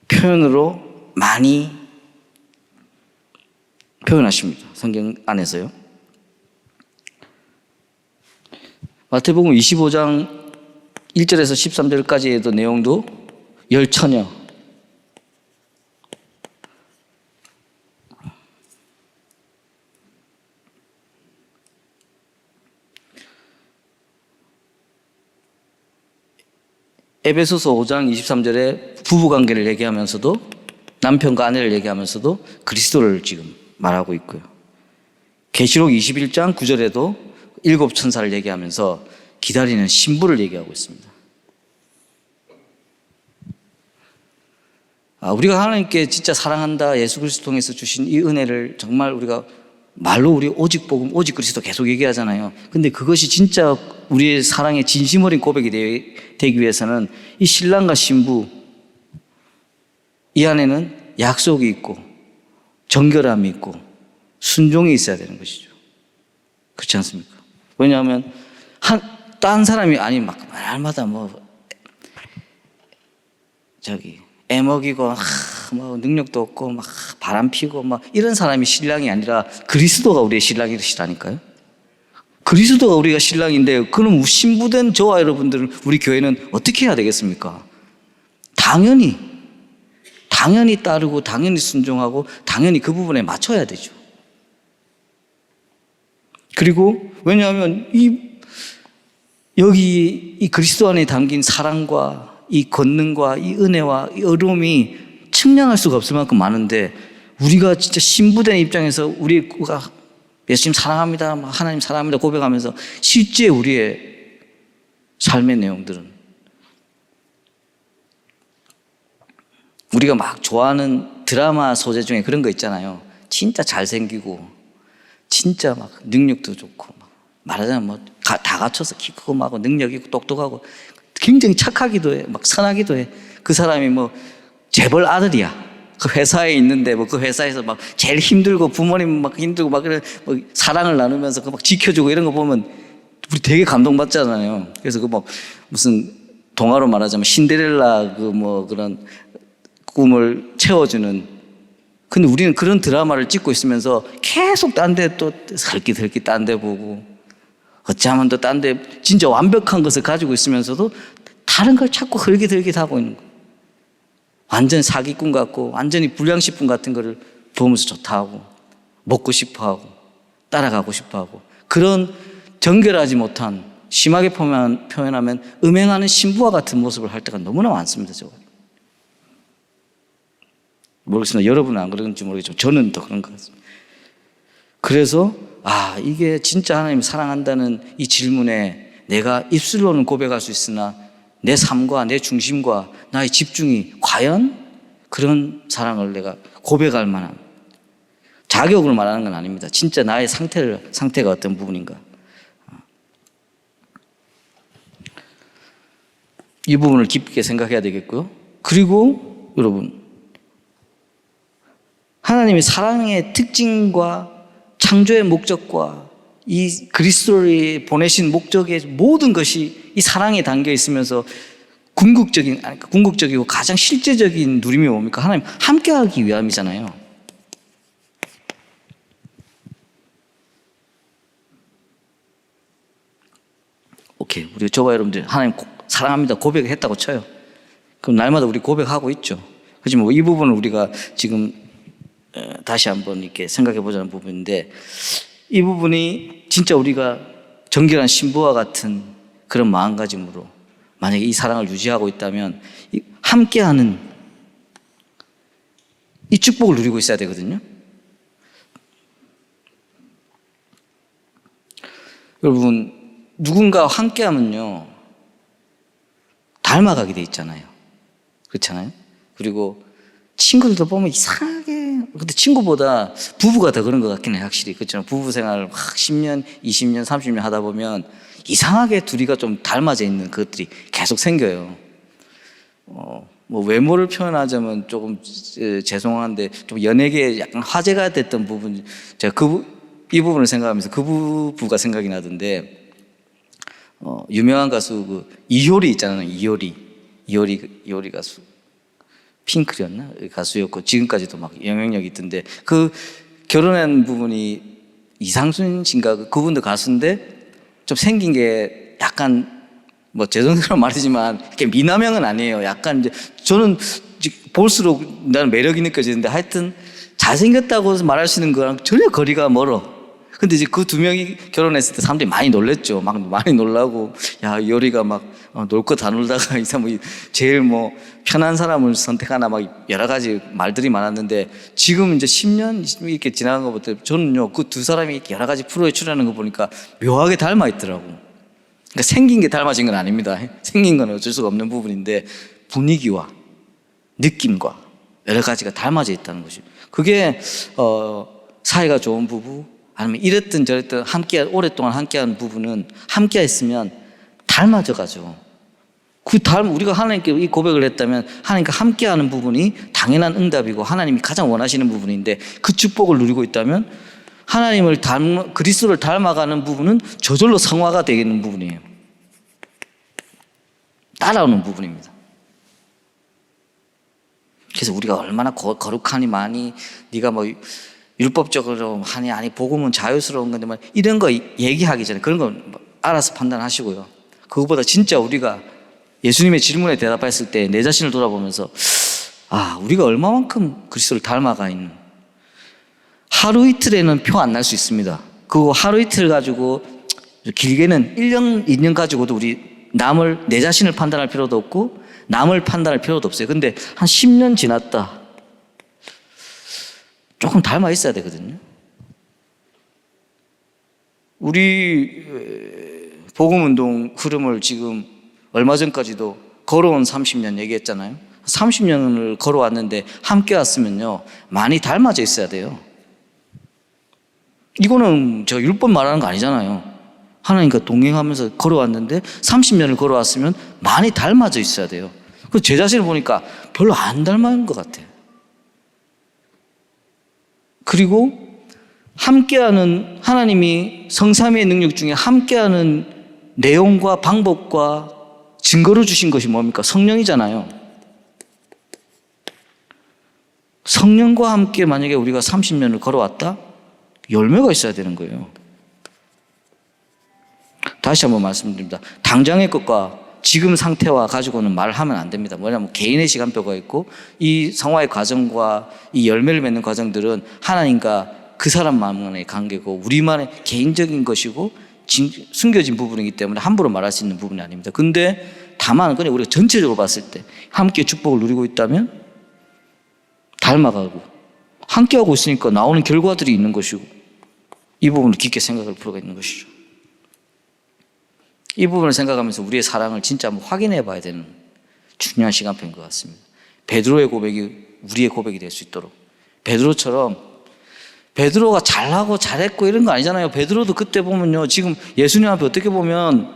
표현으로 많이 표현하십니다. 성경 안에서요. 마태복음 25장 1절에서 13절까지의 내용도 열처녀, 에베소서 5장 23절에 부부관계를 얘기하면서도 남편과 아내를 얘기하면서도 그리스도를 지금 말하고 있고요. 계시록 21장 9절에도 7 천사를 얘기하면서 기다리는 신부를 얘기하고 있습니다. 우리가 하나님께 진짜 사랑한다, 예수 그리스도 통해서 주신 이 은혜를 정말 우리가 말로 우리 오직 복음, 오직 그리스도 계속 얘기하잖아요. 근데 그것이 진짜 우리의 사랑의 진심 어린 고백이 되기 위해서는 이 신랑과 신부 이 안에는 약속이 있고 정결함이 있고 순종이 있어야 되는 것이죠. 그렇지 않습니까? 왜냐하면 딴 사람이 아니 막 날마다 애먹이고 뭐 능력도 없고 막 바람 피고 막 이런 사람이 신랑이 아니라 그리스도가 우리의 신랑이시라니까요. 그리스도가 우리가 신랑인데 그럼 신부된 저와 여러분들은 우리 교회는 어떻게 해야 되겠습니까? 당연히 따르고 당연히 순종하고 당연히 그 부분에 맞춰야 되죠. 그리고 왜냐하면 여기 이 그리스도 안에 담긴 사랑과 이 권능과 이 은혜와 이 어려움이 측량할 수가 없을 만큼 많은데 우리가 진짜 신부된 입장에서 우리가 예수님 사랑합니다, 하나님 사랑합니다 고백하면서 실제 우리의 삶의 내용들은 우리가 막 좋아하는 드라마 소재 중에 그런 거 있잖아요. 진짜 잘생기고 진짜 막 능력도 좋고 말하자면 다 갖춰서 키 크고 막 능력 있고 똑똑하고 굉장히 착하기도 해, 막 선하기도 해. 그 사람이 재벌 아들이야. 그 회사에 있는데 그 회사에서 막 제일 힘들고 부모님 막 힘들고 막 그런 사랑을 나누면서 막 지켜주고 이런 거 보면 우리 되게 감동받잖아요. 그래서 무슨 동화로 말하자면 신데렐라 그런 꿈을 채워주는. 근데 우리는 그런 드라마를 찍고 있으면서 계속 딴 데 또 설깃설깃 딴 데 보고 어찌하면 또 딴 데 진짜 완벽한 것을 가지고 있으면서도 다른 걸 자꾸 흘깃흘깃하고 있는 거예요. 완전 사기꾼 같고 완전히 불량식품 같은 거를 보면서 좋다 하고 먹고 싶어 하고 따라가고 싶어 하고 그런 정결하지 못한 심하게 표현하면 음행하는 신부와 같은 모습을 할 때가 너무나 많습니다. 모르겠습니다. 여러분은 안 그런지 모르겠지만 저는 더 그런 것 같습니다. 그래서 이게 진짜 하나님 사랑한다는 이 질문에 내가 입술로는 고백할 수 있으나 내 삶과 내 중심과 나의 집중이 과연 그런 사랑을 내가 고백할 만한 자격을 말하는 건 아닙니다. 진짜 나의 상태가 어떤 부분인가. 이 부분을 깊게 생각해야 되겠고요. 그리고 여러분 하나님의 사랑의 특징과 창조의 목적과 이 그리스도를 보내신 목적의 모든 것이 이 사랑에 담겨 있으면서 궁극적이고 가장 실제적인 누림이 뭡니까? 하나님 함께하기 위함이잖아요. 오케이, 우리 저와 여러분들 하나님 사랑합니다 고백했다고 쳐요. 그럼 날마다 우리 고백하고 있죠. 하지만 이 부분을 우리가 지금 다시 한번 이렇게 생각해 보자는 부분인데 이 부분이 진짜 우리가 정결한 신부와 같은 그런 마음가짐으로 만약에 이 사랑을 유지하고 있다면 함께하는 이 축복을 누리고 있어야 되거든요. 여러분 누군가와 함께하면요 닮아가게 돼 있잖아요. 그렇잖아요. 그리고 친구들도 보면 이상하게 근데 친구보다 부부가 더 그런 것 같긴 해 확실히. 그렇잖아요. 부부 생활을 막 10년, 20년, 30년 하다 보면 이상하게 둘이가 좀 닮아져 있는 것들이 계속 생겨요. 외모를 표현하자면 조금 죄송한데 좀 연예계에 약간 화제가 됐던 부분 제가 이 부분을 생각하면서 그 부부가 생각이 나던데 유명한 가수 이효리 있잖아요. 이효리 가수 핑클이었나? 가수였고 지금까지도 막 영향력이 있던데 그 결혼한 부분이 이상순 씨인가 그분도 가수인데 좀 생긴 게 약간 죄송스러운 말이지만 이렇게 미남형은 아니에요. 약간 이제 저는 볼수록 나는 매력이 느껴지는데 하여튼 잘생겼다고 말할 수 있는 거랑 전혀 거리가 멀어. 근데 이제 그 두 명이 결혼했을 때 사람들이 많이 놀랬죠. 막 많이 놀라고, 야, 요리가 막 놀 거 다 놀다가 이 사람 제일 편한 사람을 선택하나 막 여러 가지 말들이 많았는데 지금 이제 10년 이렇게 지나간 것부터 저는요, 그 두 사람이 이렇게 여러 가지 프로에 출연하는 거 보니까 묘하게 닮아 있더라고. 그러니까 생긴 게 닮아진 건 아닙니다. 생긴 건 어쩔 수가 없는 부분인데 분위기와 느낌과 여러 가지가 닮아져 있다는 것이. 그게 사이가 좋은 부부, 아니면 이랬든 저랬든 오랫동안 함께한 부분은 함께했으면 닮아져가지고 우리가 하나님께 이 고백을 했다면 하나님과 함께하는 부분이 당연한 응답이고 하나님이 가장 원하시는 부분인데 그 축복을 누리고 있다면 그리스도를 닮아가는 부분은 저절로 성화가 되는 부분이에요. 따라오는 부분입니다. 그래서 우리가 얼마나 거룩하니 많이 네가 뭐 율법적으로 하니 아니 복음은 자유스러운 건데 이런 거 얘기하기 전에 그런 거 알아서 판단하시고요. 그거보다 진짜 우리가 예수님의 질문에 대답했을 때 내 자신을 돌아보면서 우리가 얼마만큼 그리스도를 닮아가 있는, 하루 이틀에는 표 안 날 수 있습니다. 그거 하루 이틀 가지고 길게는 1년, 2년 가지고도 우리 내 자신을 판단할 필요도 없고 남을 판단할 필요도 없어요. 근데 한 10년 지났다. 조금 닮아 있어야 되거든요. 우리 복음운동 흐름을 지금 얼마 전까지도 걸어온 30년 얘기했잖아요. 30년을 걸어왔는데 함께 왔으면요 많이 닮아져 있어야 돼요. 이거는 제가 율법 말하는 거 아니잖아요. 하나님과 동행하면서 걸어왔는데 30년을 걸어왔으면 많이 닮아져 있어야 돼요. 그래서 제 자신을 보니까 별로 안 닮은 것 같아요. 그리고 함께하는, 하나님이 성삼위의 능력 중에 함께하는 내용과 방법과 증거로 주신 것이 뭡니까? 성령이잖아요. 성령과 함께 만약에 우리가 30년을 걸어왔다? 열매가 있어야 되는 거예요. 다시 한번 말씀드립니다. 당장의 것과 지금 상태와 가지고는 말하면 안 됩니다. 뭐냐면 개인의 시간표가 있고 이 성화의 과정과 이 열매를 맺는 과정들은 하나님과 그 사람만의 관계고 우리만의 개인적인 것이고 숨겨진 부분이기 때문에 함부로 말할 수 있는 부분이 아닙니다. 근데 다만 그냥 우리가 전체적으로 봤을 때 함께 축복을 누리고 있다면 닮아가고 함께하고 있으니까 나오는 결과들이 있는 것이고 이 부분을 깊게 생각할 필요가 있는 것이죠. 이 부분을 생각하면서 우리의 사랑을 진짜 한번 확인해 봐야 되는 중요한 시간표인 것 같습니다. 베드로의 고백이 우리의 고백이 될 수 있도록, 베드로가 잘하고 잘했고 이런 거 아니잖아요. 베드로도 그때 보면요 지금 예수님 앞에 어떻게 보면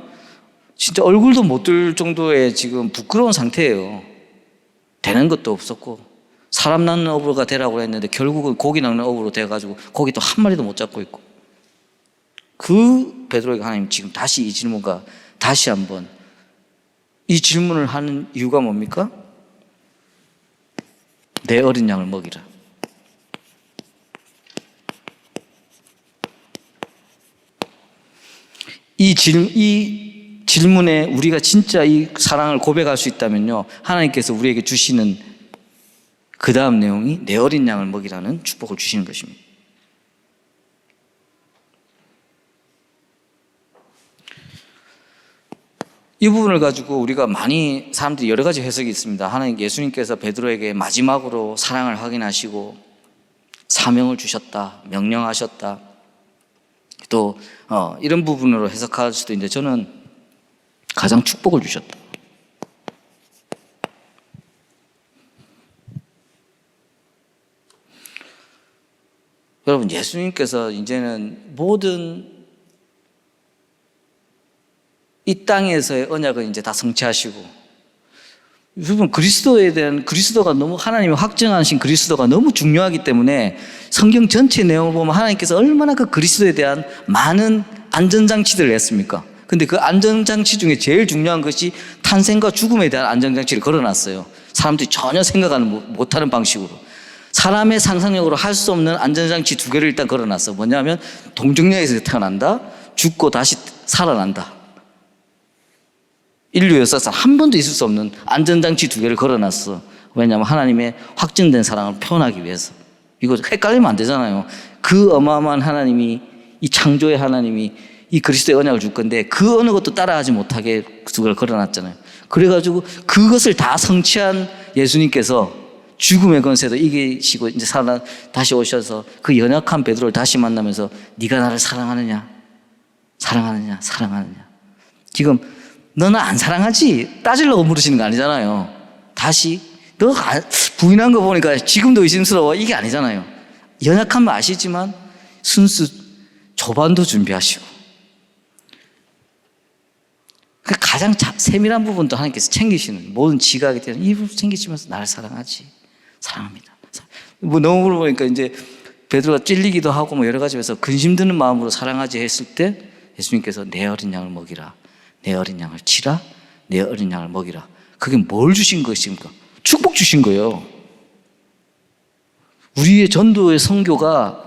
진짜 얼굴도 못 들 정도의 지금 부끄러운 상태예요. 되는 것도 없었고 사람 낚는 어부가 되라고 했는데 결국은 고기 낚는 어부로 돼가지고 고기 또 한 마리도 못 잡고 있고, 그 베드로에게 하나님 지금 다시 이 질문과 다시 한번 이 질문을 하는 이유가 뭡니까? 내 어린 양을 먹이라. 이 질문에 우리가 진짜 이 사랑을 고백할 수 있다면요 하나님께서 우리에게 주시는 그 다음 내용이 내 어린 양을 먹이라는 축복을 주시는 것입니다. 이 부분을 가지고 우리가 많이 사람들이 여러 가지 해석이 있습니다. 하나님 예수님께서 베드로에게 마지막으로 사랑을 확인하시고 사명을 주셨다, 명령하셨다. 또 이런 부분으로 해석할 수도 있는데 저는 가장 축복을 주셨다. 여러분 예수님께서 이제는 모든 이 땅에서의 언약을 이제 다 성취하시고, 여러분 그리스도가 너무 하나님이 확정하신 그리스도가 너무 중요하기 때문에 성경 전체 내용을 보면 하나님께서 얼마나 그 그리스도에 대한 많은 안전장치들을 했습니까? 근데 그 안전장치 중에 제일 중요한 것이 탄생과 죽음에 대한 안전장치를 걸어놨어요. 사람들이 전혀 생각하는 못하는 방식으로 사람의 상상력으로 할 수 없는 안전장치 2개를 일단 걸어놨어. 뭐냐면 동정녀에서 태어난다, 죽고 다시 살아난다. 인류 역사상 한 번도 있을 수 없는 안전장치 2개를 걸어놨어. 왜냐하면 하나님의 확증된 사랑을 표현하기 위해서. 이거 헷갈리면 안 되잖아요. 그 어마어마한 하나님이, 이 창조의 하나님이 이 그리스도의 언약을 줄 건데 그 어느 것도 따라하지 못하게 그걸 걸어놨잖아요. 그래가지고 그것을 다 성취한 예수님께서 죽음의 권세도 이기시고 이제 다시 오셔서 그 연약한 베드로를 다시 만나면서 네가 나를 사랑하느냐? 사랑하느냐? 사랑하느냐? 지금 너는 안 사랑하지? 따지려고 물으시는 거 아니잖아요. 다시 너 부인한 거 보니까 지금도 의심스러워. 이게 아니잖아요. 연약한 거 아시지만 순수 조반도 준비하시고, 그 가장 세밀한 부분도 하나님께서 챙기시는, 모든 지각에 대한 이 부분 챙기시면서 나를 사랑하지, 사랑합니다. 뭐 너무 물어보니까 이제 베드로가 찔리기도 하고 뭐 여러 가지 해서 근심 드는 마음으로 사랑하지 했을 때 예수님께서 내 어린 양을 먹이라, 내 어린 양을 치라, 내 어린 양을 먹이라. 그게 뭘 주신 것입니까? 축복 주신 거예요. 우리의 전도의 선교가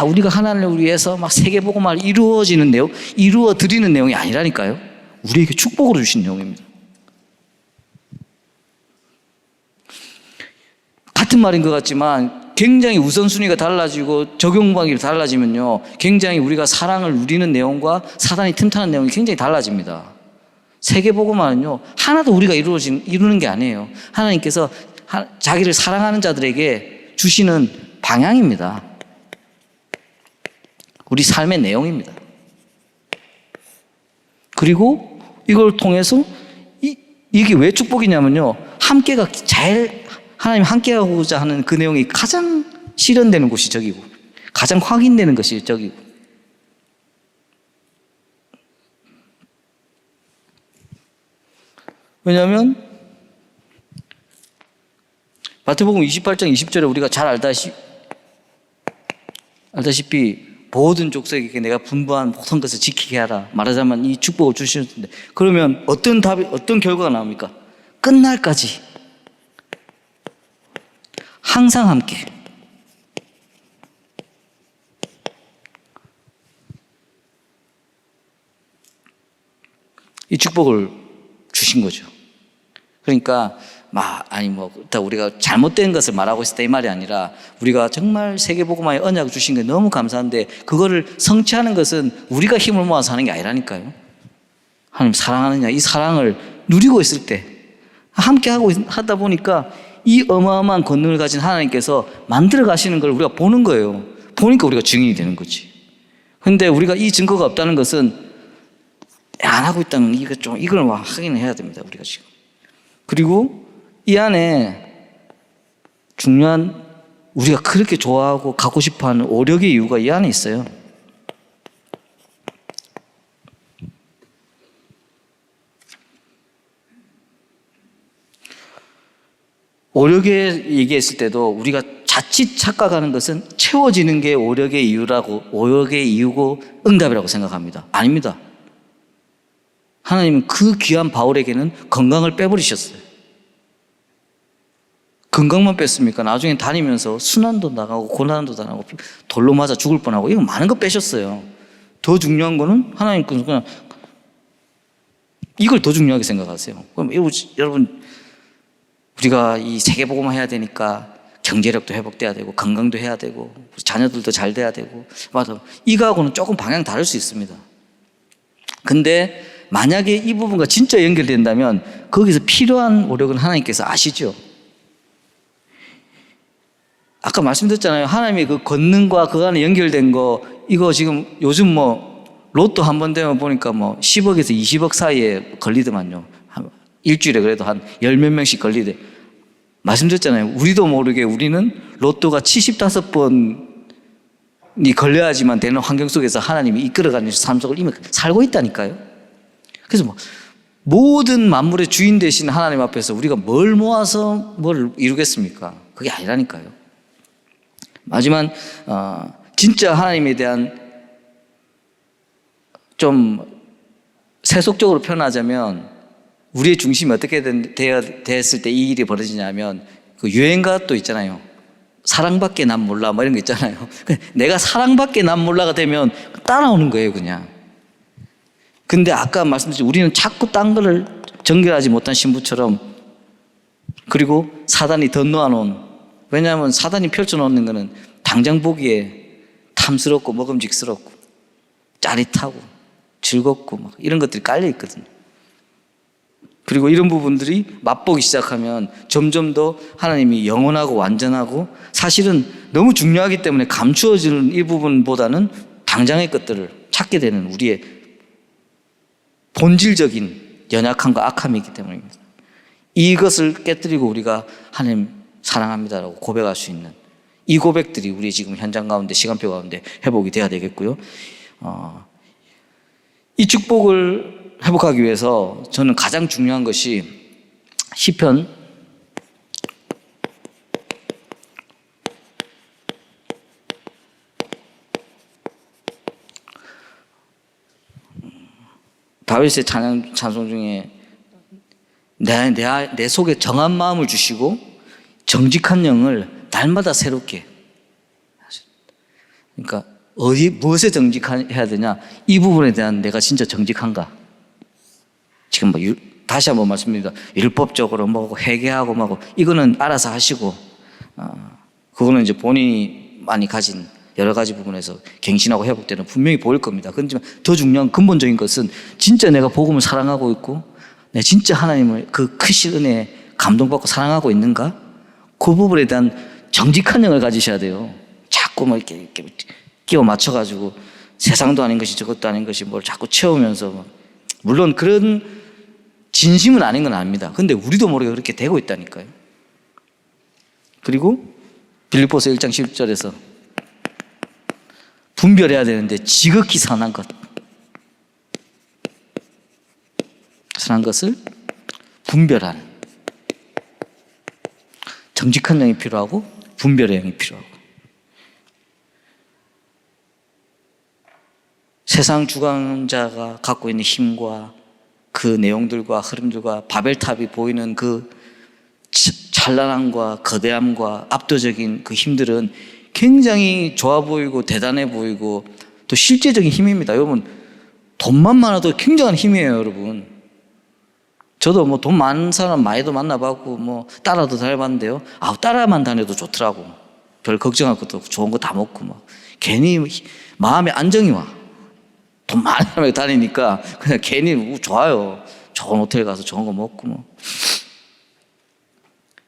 우리가 하나님을 위해서 막 세계복음화를 이루어지는 내용, 이루어 드리는 내용이 아니라니까요. 우리에게 축복으로 주신 내용입니다. 같은 말인 것 같지만 굉장히 우선순위가 달라지고 적용 방식이 달라지면요, 굉장히 우리가 사랑을 누리는 내용과 사단이 틈타는 내용이 굉장히 달라집니다. 세계복음화는요, 하나도 우리가 이루는 게 아니에요. 하나님께서 자기를 사랑하는 자들에게 주시는 방향입니다. 우리 삶의 내용입니다. 그리고 이걸 통해서 이게 왜 축복이냐면요, 함께가 하나님 함께하고자 하는 그 내용이 가장 실현되는 곳이 저기고, 가장 확인되는 것이 저기고. 왜냐하면 마태복음 28장 20절에 우리가 잘 알다시피 모든 족속에게 내가 분부한 모든 것을 지키게 하라, 말하자면 이 축복을 주시는데, 그러면 어떤 결과가 나옵니까? 끝날까지 항상 함께. 이 축복을 주신 거죠. 그러니까 우리가 잘못된 것을 말하고 있을 때 이 말이 아니라, 우리가 정말 세계복음화의 언약을 주신 게 너무 감사한데 그거를 성취하는 것은 우리가 힘을 모아서 하는 게 아니라니까요. 하나님 사랑하느냐, 이 사랑을 누리고 있을 때 함께 하다 보니까 이 어마어마한 권능을 가진 하나님께서 만들어 가시는 걸 우리가 보는 거예요. 보니까 우리가 증인이 되는 거지. 그런데 우리가 이 증거가 없다는 것은 안 하고 있다는, 이걸 확인해야 됩니다, 우리가 지금. 그리고 이 안에 중요한, 우리가 그렇게 좋아하고 갖고 싶어 하는 오력의 이유가 이 안에 있어요. 오력에 얘기했을 때도 우리가 자칫 착각하는 것은 채워지는 게 오력의 이유고 응답이라고 생각합니다. 아닙니다. 하나님은 그 귀한 바울에게는 건강을 빼버리셨어요. 건강만 뺐습니까? 나중에 다니면서 순환도 나가고 고난도 당하고 돌로 맞아 죽을 뻔하고 이거 많은 거 빼셨어요. 더 중요한 거는 하나님께서 그냥 이걸 더 중요하게 생각하세요. 그럼 여러분, 우리가 이 세계복음화 해야 되니까 경제력도 회복돼야 되고 건강도 해야 되고 자녀들도 잘 돼야 되고, 맞아, 이거하고는 조금 방향 다를 수 있습니다. 근데 만약에 이 부분과 진짜 연결된다면 거기서 필요한 오력은 하나님께서 아시죠? 아까 말씀드렸잖아요. 하나님의 그 권능과 그 안에 연결된 거, 이거 지금 요즘 로또 한 번 되면 보니까 10억에서 20억 사이에 걸리더만요. 일주일에 그래도 한 10몇 명씩 걸리대. 말씀드렸잖아요. 우리도 모르게 우리는 로또가 75번이 걸려야지만 되는 환경 속에서 하나님이 이끌어가는 삶 속을 이미 살고 있다니까요. 그래서 모든 만물의 주인 되신 하나님 앞에서 우리가 뭘 모아서 뭘 이루겠습니까? 그게 아니라니까요. 하지만 진짜 하나님에 대한, 좀 세속적으로 표현하자면 우리의 중심이 어떻게 됐을 때 이 일이 벌어지냐면, 그 유행가 또 있잖아요. 사랑밖에 난 몰라 이런 거 있잖아요. 내가 사랑밖에 난 몰라가 되면 따라오는 거예요, 그냥. 근데 아까 말씀드렸죠. 우리는 자꾸 딴 거를 정결하지 못한 신부처럼, 그리고 사단이 덧놓아놓은, 왜냐하면 사단이 펼쳐놓는 거는 당장 보기에 탐스럽고 먹음직스럽고 짜릿하고 즐겁고 이런 것들이 깔려 있거든요. 그리고 이런 부분들이 맛보기 시작하면 점점 더 하나님이 영원하고 완전하고 사실은 너무 중요하기 때문에 감추어지는 이 부분보다는 당장의 것들을 찾게 되는 우리의 본질적인 연약함과 악함이기 때문입니다. 이것을 깨뜨리고 우리가 하나님 사랑합니다라고 고백할 수 있는 이 고백들이 우리 지금 현장 가운데 시간표 가운데 회복이 돼야 되겠고요. 이 축복을 회복하기 위해서 저는 가장 중요한 것이 시편 '다윗의 찬송 중에 내 속에 정한 마음을 주시고 정직한 영을 날마다 새롭게 하셨다.' 그러니까 무엇에 정직해야 되냐? 이 부분에 대한 내가 진짜 정직한가? 지금 다시 한번 말씀드립니다. 율법적으로 뭐고 회개하고 뭐고 이거는 알아서 하시고, 그거는 이제 본인이 많이 가진 여러 가지 부분에서 갱신하고 회복되는 분명히 보일 겁니다. 그렇지만 더 중요한 근본적인 것은 진짜 내가 복음을 사랑하고 있고, 내가 진짜 하나님을 그 크신 은혜에 감동받고 사랑하고 있는가? 그 부분에 대한 정직한 영을 가지셔야 돼요. 자꾸 뭐 이렇게 끼워 맞춰가지고 세상도 아닌 것이 저것도 아닌 것이 뭘 자꾸 채우면서, 물론 그런 진심은 아닌 건 압니다. 근데 우리도 모르게 그렇게 되고 있다니까요. 그리고 빌립보서 1장 10절에서 분별해야 되는데 지극히 선한 것을 분별하는 정직한 영이 필요하고 분별의 영이 필요하고, 세상 주관자가 갖고 있는 힘과 그 내용들과 흐름들과 바벨탑이 보이는 그 찬란함과 거대함과 압도적인 그 힘들은 굉장히 좋아 보이고 대단해 보이고 또 실제적인 힘입니다. 여러분, 돈만 많아도 굉장한 힘이에요, 여러분. 저도 뭐 돈 많은 사람 많이도 만나봤고 뭐 따라도 다녀봤는데요. 따라만 다녀도 좋더라고. 별 걱정할 것도 없고 좋은 거 다 먹고 막 괜히 마음에 안정이 와. 돈 많은 사람이 다니니까 그냥 괜히 좋아요. 좋은 호텔 가서 좋은 거 먹고 뭐.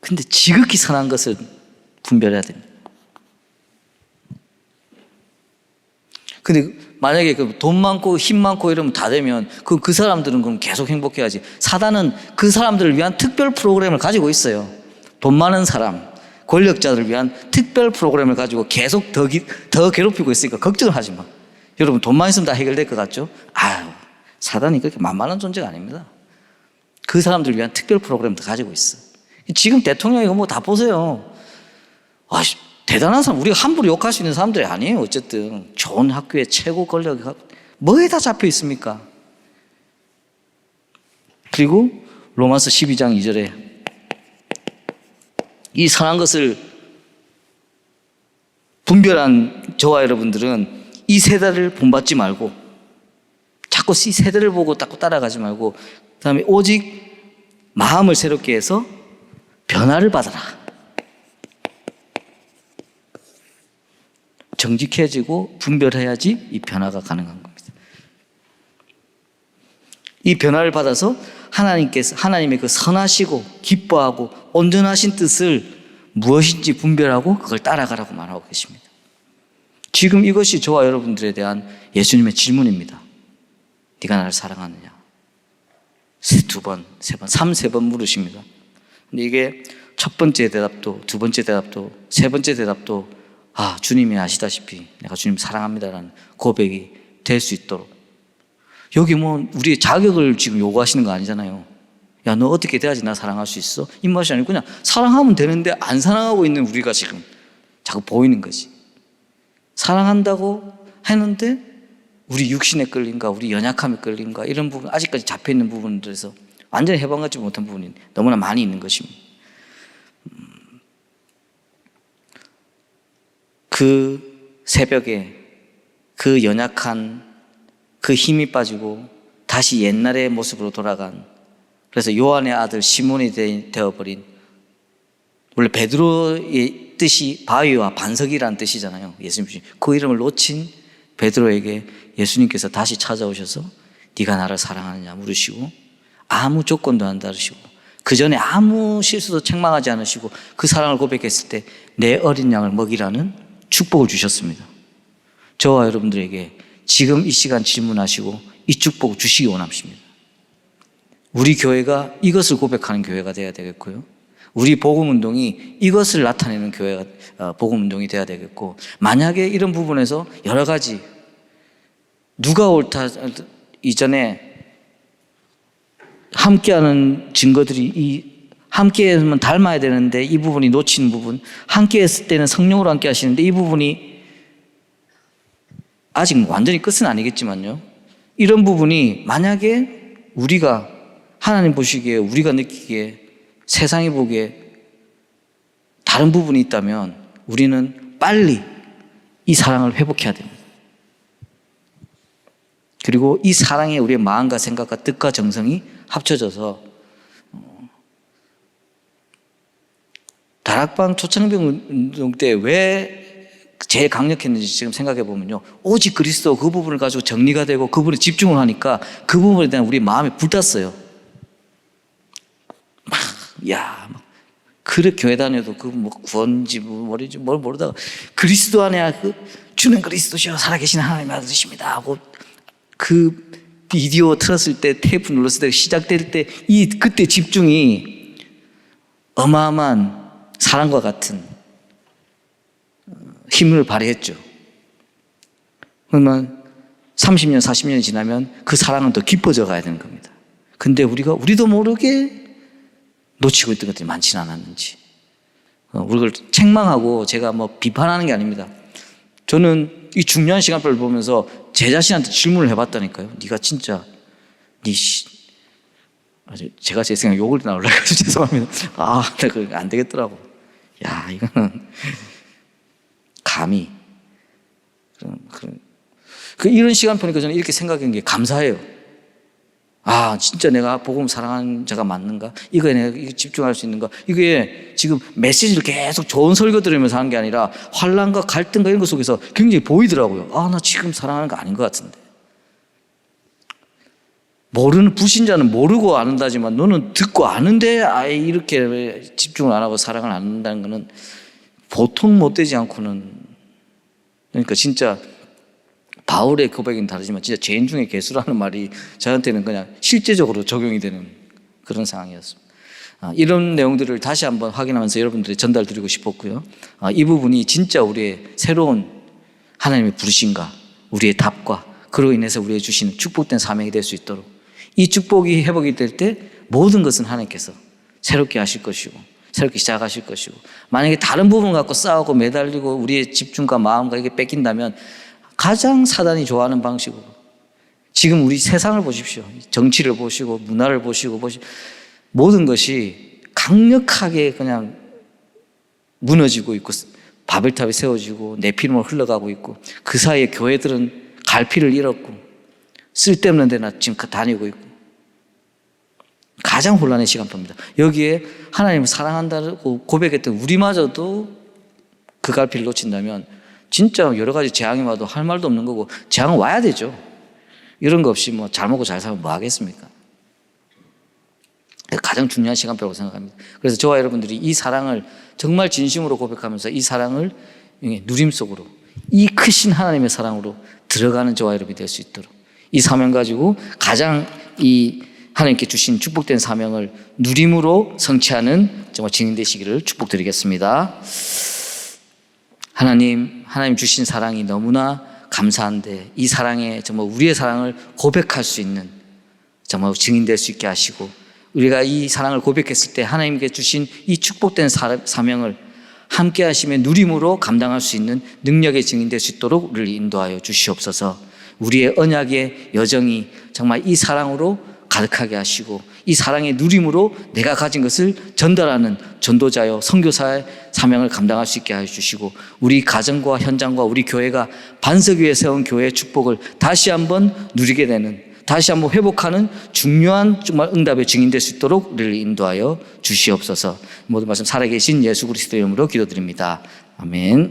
근데 지극히 선한 것을 분별해야 됩니다. 근데 만약에 돈 많고 힘 많고 이러면 다 되면 그 사람들은 그럼 계속 행복해야지. 사단은 그 사람들을 위한 특별 프로그램을 가지고 있어요. 돈 많은 사람, 권력자들을 위한 특별 프로그램을 가지고 계속 더 괴롭히고 있으니까 걱정을 하지 마. 여러분, 돈만 있으면 다 해결될 것 같죠? 사단이 그렇게 만만한 존재가 아닙니다. 그 사람들을 위한 특별 프로그램도 가지고 있어. 지금 대통령이 뭐 다 보세요. 대단한 사람, 우리가 함부로 욕할 수 있는 사람들이 아니에요. 어쨌든 좋은 학교에 최고 권력이 뭐에 다 잡혀 있습니까? 그리고 로마서 12장 2절에 이 선한 것을 분별한 저와 여러분들은 이 세대를 본받지 말고, 자꾸 이 세대를 보고 따라가지 말고, 그 다음에 오직 마음을 새롭게 해서 변화를 받아라. 정직해지고 분별해야지 이 변화가 가능한 겁니다. 이 변화를 받아서 하나님의 그 선하시고 기뻐하고 온전하신 뜻을 무엇인지 분별하고 그걸 따라가라고 말하고 계십니다. 지금 이것이 저와 여러분들에 대한 예수님의 질문입니다. 네가 나를 사랑하느냐? 두 번, 세 번, 3번 물으십니다. 근데 이게 첫 번째 대답도, 두 번째 대답도, 세 번째 대답도 주님이 아시다시피 내가 주님 사랑합니다라는 고백이 될 수 있도록, 여기 뭐 우리의 자격을 지금 요구하시는 거 아니잖아요. 야, 너 어떻게 돼야지 나 사랑할 수 있어? 입맛이 아니고 그냥 사랑하면 되는데 안 사랑하고 있는 우리가 지금 자꾸 보이는 거지. 사랑한다고 했는데 우리 육신에 끌린가, 우리 연약함에 끌린가, 이런 부분, 아직까지 잡혀있는 부분들에서 완전히 해방받지 못한 부분이 너무나 많이 있는 것입니다. 그 새벽에 그 연약한 그 힘이 빠지고 다시 옛날의 모습으로 돌아간, 그래서 요한의 아들 시몬이 되어버린, 원래 베드로의 뜻이 바위와 반석이라는 뜻이잖아요. 예수님 그 이름을 놓친 베드로에게 예수님께서 다시 찾아오셔서 네가 나를 사랑하느냐 물으시고 아무 조건도 안 다르시고 그 전에 아무 실수도 책망하지 않으시고 그 사랑을 고백했을 때 내 어린 양을 먹이라는 축복을 주셨습니다. 저와 여러분들에게 지금 이 시간 질문하시고 이 축복을 주시기 원합니다. 우리 교회가 이것을 고백하는 교회가 되어야 되겠고요. 우리 복음운동이 이것을 나타내는 교회가 복음운동이 돼야 되겠고, 만약에 이런 부분에서 여러 가지 누가 옳다 이전에 함께하는 증거들이 함께하면 닮아야 되는데 이 부분이 놓친 부분, 함께했을 때는 성령으로 함께 하시는데 이 부분이 아직 완전히 끝은 아니겠지만요, 이런 부분이 만약에 우리가 하나님 보시기에, 우리가 느끼기에, 세상이 보기에 다른 부분이 있다면 우리는 빨리 이 사랑을 회복해야 됩니다. 그리고 이 사랑에 우리의 마음과 생각과 뜻과 정성이 합쳐져서 다락방 초창병 운동 때 왜 제일 강력했는지 지금 생각해 보면요, 오직 그리스도 그 부분을 가지고 정리가 되고 그 부분에 집중을 하니까 그 부분에 대한 우리 마음이 불탔어요. 막 그래 교회 다녀도 그 뭐 구원지 뭐지 뭘 모르다가 그리스도 안에 주는 그리스도시여 살아계신 하나님의 아들이십니다 하고 그 비디오 틀었을 때, 테이프 눌렀을 때, 시작될 때 그때 집중이 어마어마한 사랑과 같은 힘을 발휘했죠. 그러면 30년, 40년이 지나면 그 사랑은 더 깊어져 가야 되는 겁니다. 근데 우리도 모르게 놓치고 있던 것들이 많지는 않았는지, 우리를 책망하고 제가 뭐 비판하는 게 아닙니다. 저는 이 중요한 시간표를 보면서 제 자신한테 질문을 해봤다니까요. 네가 진짜 제가 제 생각 욕을 나오려고 해서 죄송합니다. 내가 안 되겠더라고. 야, 이거는 감히 이런 시간표니까 저는 이렇게 생각한 게 감사해요. 진짜 내가 복음 사랑하는 자가 맞는가? 이거에 내가 집중할 수 있는가? 이게 지금 메시지를 계속 좋은 설교 들으면서 하는 게 아니라 환난과 갈등과 이런 것 속에서 굉장히 보이더라고요. 나 지금 사랑하는 거 아닌 것 같은데. 모르는 불신자는 모르고 안다지만 너는 듣고 아는데 아예 이렇게 집중을 안 하고 사랑을 안 한다는 것은 보통 못되지 않고는, 그러니까 진짜 바울의 고백은 다르지만 진짜 죄인 중에 괴수라는 말이 저한테는 그냥 실제적으로 적용이 되는 그런 상황이었습니다. 이런 내용들을 다시 한번 확인하면서 여러분들이 전달드리고 싶었고요. 이 부분이 진짜 우리의 새로운 하나님의 부르심과 우리의 답과 그로 인해서 우리에게 주시는 축복된 사명이 될 수 있도록, 이 축복이 회복이 될 때 모든 것은 하나님께서 새롭게 하실 것이고 새롭게 시작하실 것이고, 만약에 다른 부분 갖고 싸우고 매달리고 우리의 집중과 마음과 이게 뺏긴다면 가장 사단이 좋아하는 방식으로, 지금 우리 세상을 보십시오. 정치를 보시고 문화를 보시고 모든 것이 강력하게 그냥 무너지고 있고 바벨탑이 세워지고 네피림으로 흘러가고 있고, 그 사이에 교회들은 갈피를 잃었고 쓸데없는 데나 지금 다니고 있고, 가장 혼란의 시간표입니다. 여기에 하나님을 사랑한다고 고백했던 우리마저도 그 갈피를 놓친다면 진짜 여러 가지 재앙이 와도 할 말도 없는 거고, 재앙은 와야 되죠. 이런 거 없이 뭐 잘 먹고 잘 살면 뭐 하겠습니까? 가장 중요한 시간표라고 생각합니다. 그래서 저와 여러분들이 이 사랑을 정말 진심으로 고백하면서 이 사랑을 누림 속으로, 이 크신 하나님의 사랑으로 들어가는 저와 여러분이 될 수 있도록, 이 사명 가지고 가장 이 하나님께 주신 축복된 사명을 누림으로 성취하는 정말 증인 되시기를 축복드리겠습니다. 하나님 주신 사랑이 너무나 감사한데, 이 사랑에 정말 우리의 사랑을 고백할 수 있는 정말 증인될 수 있게 하시고, 우리가 이 사랑을 고백했을 때 하나님께 주신 이 축복된 사명을 함께 하심의 누림으로 감당할 수 있는 능력의 증인될 수 있도록 우리를 인도하여 주시옵소서. 우리의 언약의 여정이 정말 이 사랑으로 가득하게 하시고, 이 사랑의 누림으로 내가 가진 것을 전달하는 전도자요 선교사의 사명을 감당할 수 있게 해주시고, 우리 가정과 현장과 우리 교회가 반석 위에 세운 교회의 축복을 다시 한번 누리게 되는, 다시 한번 회복하는 중요한 정말 응답의 증인될 수 있도록 우리를 인도하여 주시옵소서. 모든 말씀 살아계신 예수 그리스도의 이름으로 기도드립니다. 아멘.